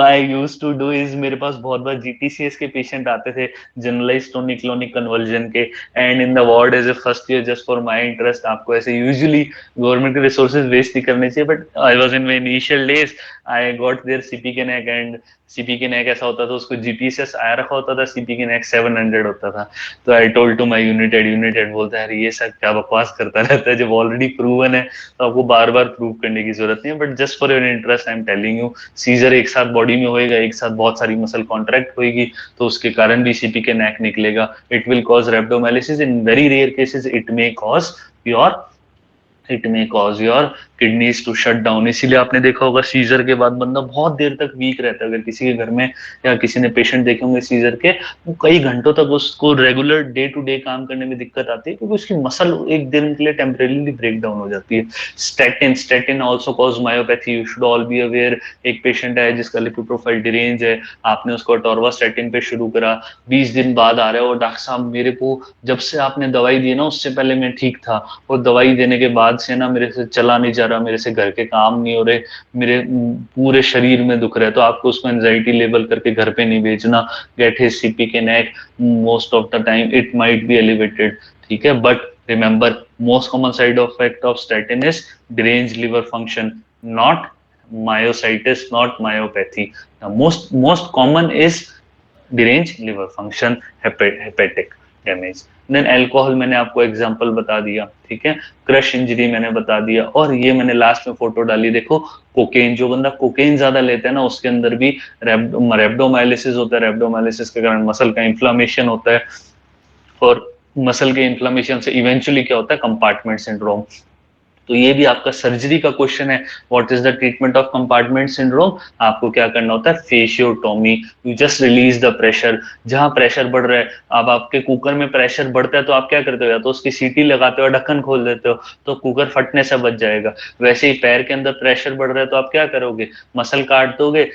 A: I use to do is, मेरे पास बहुत बार GTCS के पेशेंट आते थे, जनरलाइज टोनिक क्लोनिक कन्वर्जन के, and in the ward as a first year, just for my interest, आपको ऐसे यूजुअली गवर्नमेंट के रिसोर्सेज वेस्ट नहीं करने चाहिए, but I was in my initial days, I got their CP के neck, and CP के नेक ऐसा होता था, उसको जीपीएस आया रखा होता था, सीपी के नेक 700 होता था। तो I told to my unit head बोलता है अरे ये सब क्या बकवास करता रहता है, जब ऑलरेडी प्रूवन है तो आपको बार बार प्रूव करने की जरूरत नहीं है, but just for your interest I am telling you, seizure एक साथ बॉडी में होएगा, एक साथ बहुत सारी मसल कॉन्ट्रैक्ट होगी, तो उसके कारण भी सीपी के नेक निकलेगा। It will cause rhabdomyolysis, in very rare cases your it may cause your kidneys to shut down. इसीलिए आपने देखा होगा सीजर के बाद बंदा बहुत देर तक वीक रहता है। अगर किसी के घर में या किसी ने पेशेंट देखे होंगे सीजर के, वो कई घंटों तक उसको रेगुलर डे टू डे काम करने में दिक्कत आती है, क्योंकि उसकी मसल एक दिन के लिए टेम्परेली ब्रेक डाउन हो जाती है। Statin also cause myopathy, you should all be aware. एक पेशेंट है जिसका लिपिड प्रोफाइल डिरेंज है, आपने उसको अटोरवास्टैटिन पे शुरू करा, 20 दिन बाद आ रहा है और डॉक्टर साहब मेरे को जब से आपने दवाई दी ना उससे पहले मैं ठीक था, और दवाई देने के बाद से ना मेरे से चला नहीं जा रहा, मेरे से घर के काम नहीं हो रहे, मेरे पूरे शरीर में दुख रहा है। तो आपको उसको एंजाइटी लेवल करके घर पे नहीं भेजना। गेट हिज सीपी के नेक, most of the time it might be elevated, ठीक है, but remember most common side effect of statin is deranged liver function, not myositis, not myopathy. The most common is deranged liver function, hepatic damage. Then alcohol मैंने आपको example बता दिया, ठीक है, crush injury मैंने बता दिया, और ये मैंने लास्ट में फोटो डाली, देखो कोकेन, जो बंदा कोकेन ज्यादा लेता है ना उसके अंदर भी रेब्डोमाइलिसिस होता है। रेब्डोमाइलिसिस के कारण मसल का इन्फ्लामेशन होता है, और मसल के इन्फ्लामेशन से इवेंचुअली क्या होता है, कंपार्टमेंट सिंड्रोम। तो ये भी आपका सर्जरी का क्वेश्चन है, what is the treatment of compartment syndrome. आपको क्या करना होता है, fasciotomy, you just release the pressure. जहां प्रेशर बढ़ रहा है, अब आपके कुकर में प्रेशर बढ़ता है तो आप क्या करते हो, या तो उसकी सीटी लगाते हो, ढक्कन खोल देते हो, तो कुकर फटने से बच जाएगा। वैसे ही पैर के अंदर प्रेशर बढ़ रहा है तो आप क्या करोगे, मसल काट दोगे,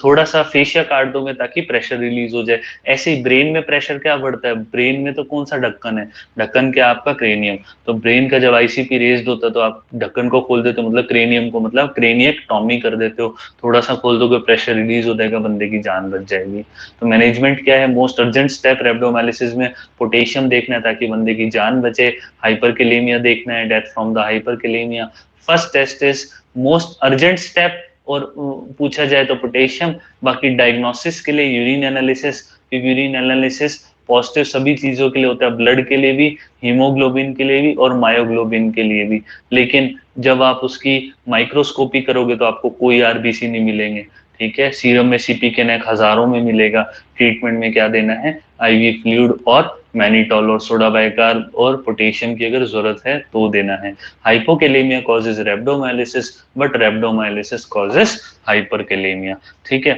A: थोड़ा सा फेशिया काट दोगे ताकि प्रेशर रिलीज हो जाए। ऐसे ही ब्रेन में प्रेशर क्या बढ़ता है, ब्रेन में तो कौन सा ढक्कन है, ढक्कन क्या आपका क्रेनियम। तो ब्रेन का जब आईसीपी रेज्ड होता है तो आप ढक्कन को खोल देते हो, मतलब क्रेनियम को, मतलब क्रेनियक्टॉमी कर देते हो, थोड़ा सा खोल दोगे, प्रेशर रिलीज हो जाएगा, बंदे की जान बच जाएगी। तो मैनेजमेंट क्या है, मोस्ट अर्जेंट स्टेप रेब्डोमाइलिसिस में पोटेशियम देखना है ताकि बंदे की जान बचे, हाइपरकेलेमिया देखना है, death from the hyperkalaemia. First test is most urgent step, और पूछा जाए तो पोटेशियम। बाकी डायग्नोसिस के लिए urine analysis, urine analysis positive सभी चीजों के लिए होता है, ब्लड के लिए भी, हीमोग्लोबिन के लिए भी, और मायोग्लोबिन के लिए भी। लेकिन जब आप उसकी माइक्रोस्कोपी करोगे तो आपको कोई आरबीसी नहीं मिलेंगे, ठीक है। सीरम में सीपी के नेक हजारों में मिलेगा। ट्रीटमेंट में क्या देना है, आईवी फ्लूइड और मैनिटॉल और सोडा बाइकार और पोटेशियम की अगर जरूरत है तो देना है। Hypokalaemia causes rhabdomyolysis, but rhabdomyolysis causes hyperkalaemia, ठीक है।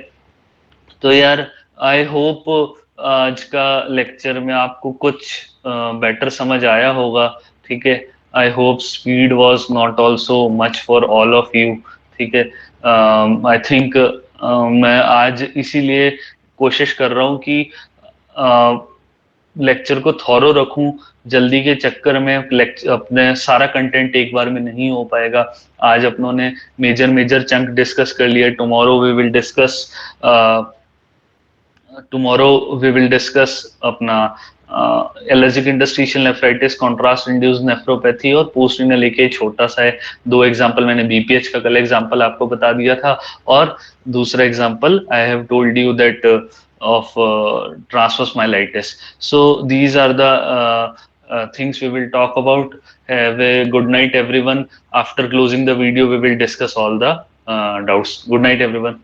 A: तो यार आई होप आज का लेक्चर में आपको कुछ बेटर समझ आया होगा, ठीक है। I hope speed was not also much for all of you, ठीक है। आई थिंक मैं आज इसीलिए कोशिश कर रहा हूँ कि लेक्चर को थॉरो रखूं। जल्दी के चक्कर में अपने सारा कंटेंट एक बार में नहीं हो पाएगा। आज अपनों ने मेजर मेजर चंक डिस्कस कर लिया। टुमारो वी विल डिस्कस अपना allergic interstitial nephritis, contrast induced nephropathy और पोस्ट रीनल एक छोटा सा है। दो एग्जांपल मैंने बीपीएच का कल एग्जांपल आपको बता दिया था, और दूसरा example I have told you that of transverse myelitis. So these are the things we will talk about. Have a good night, everyone. After closing the video, we will discuss all the doubts. Good night, everyone.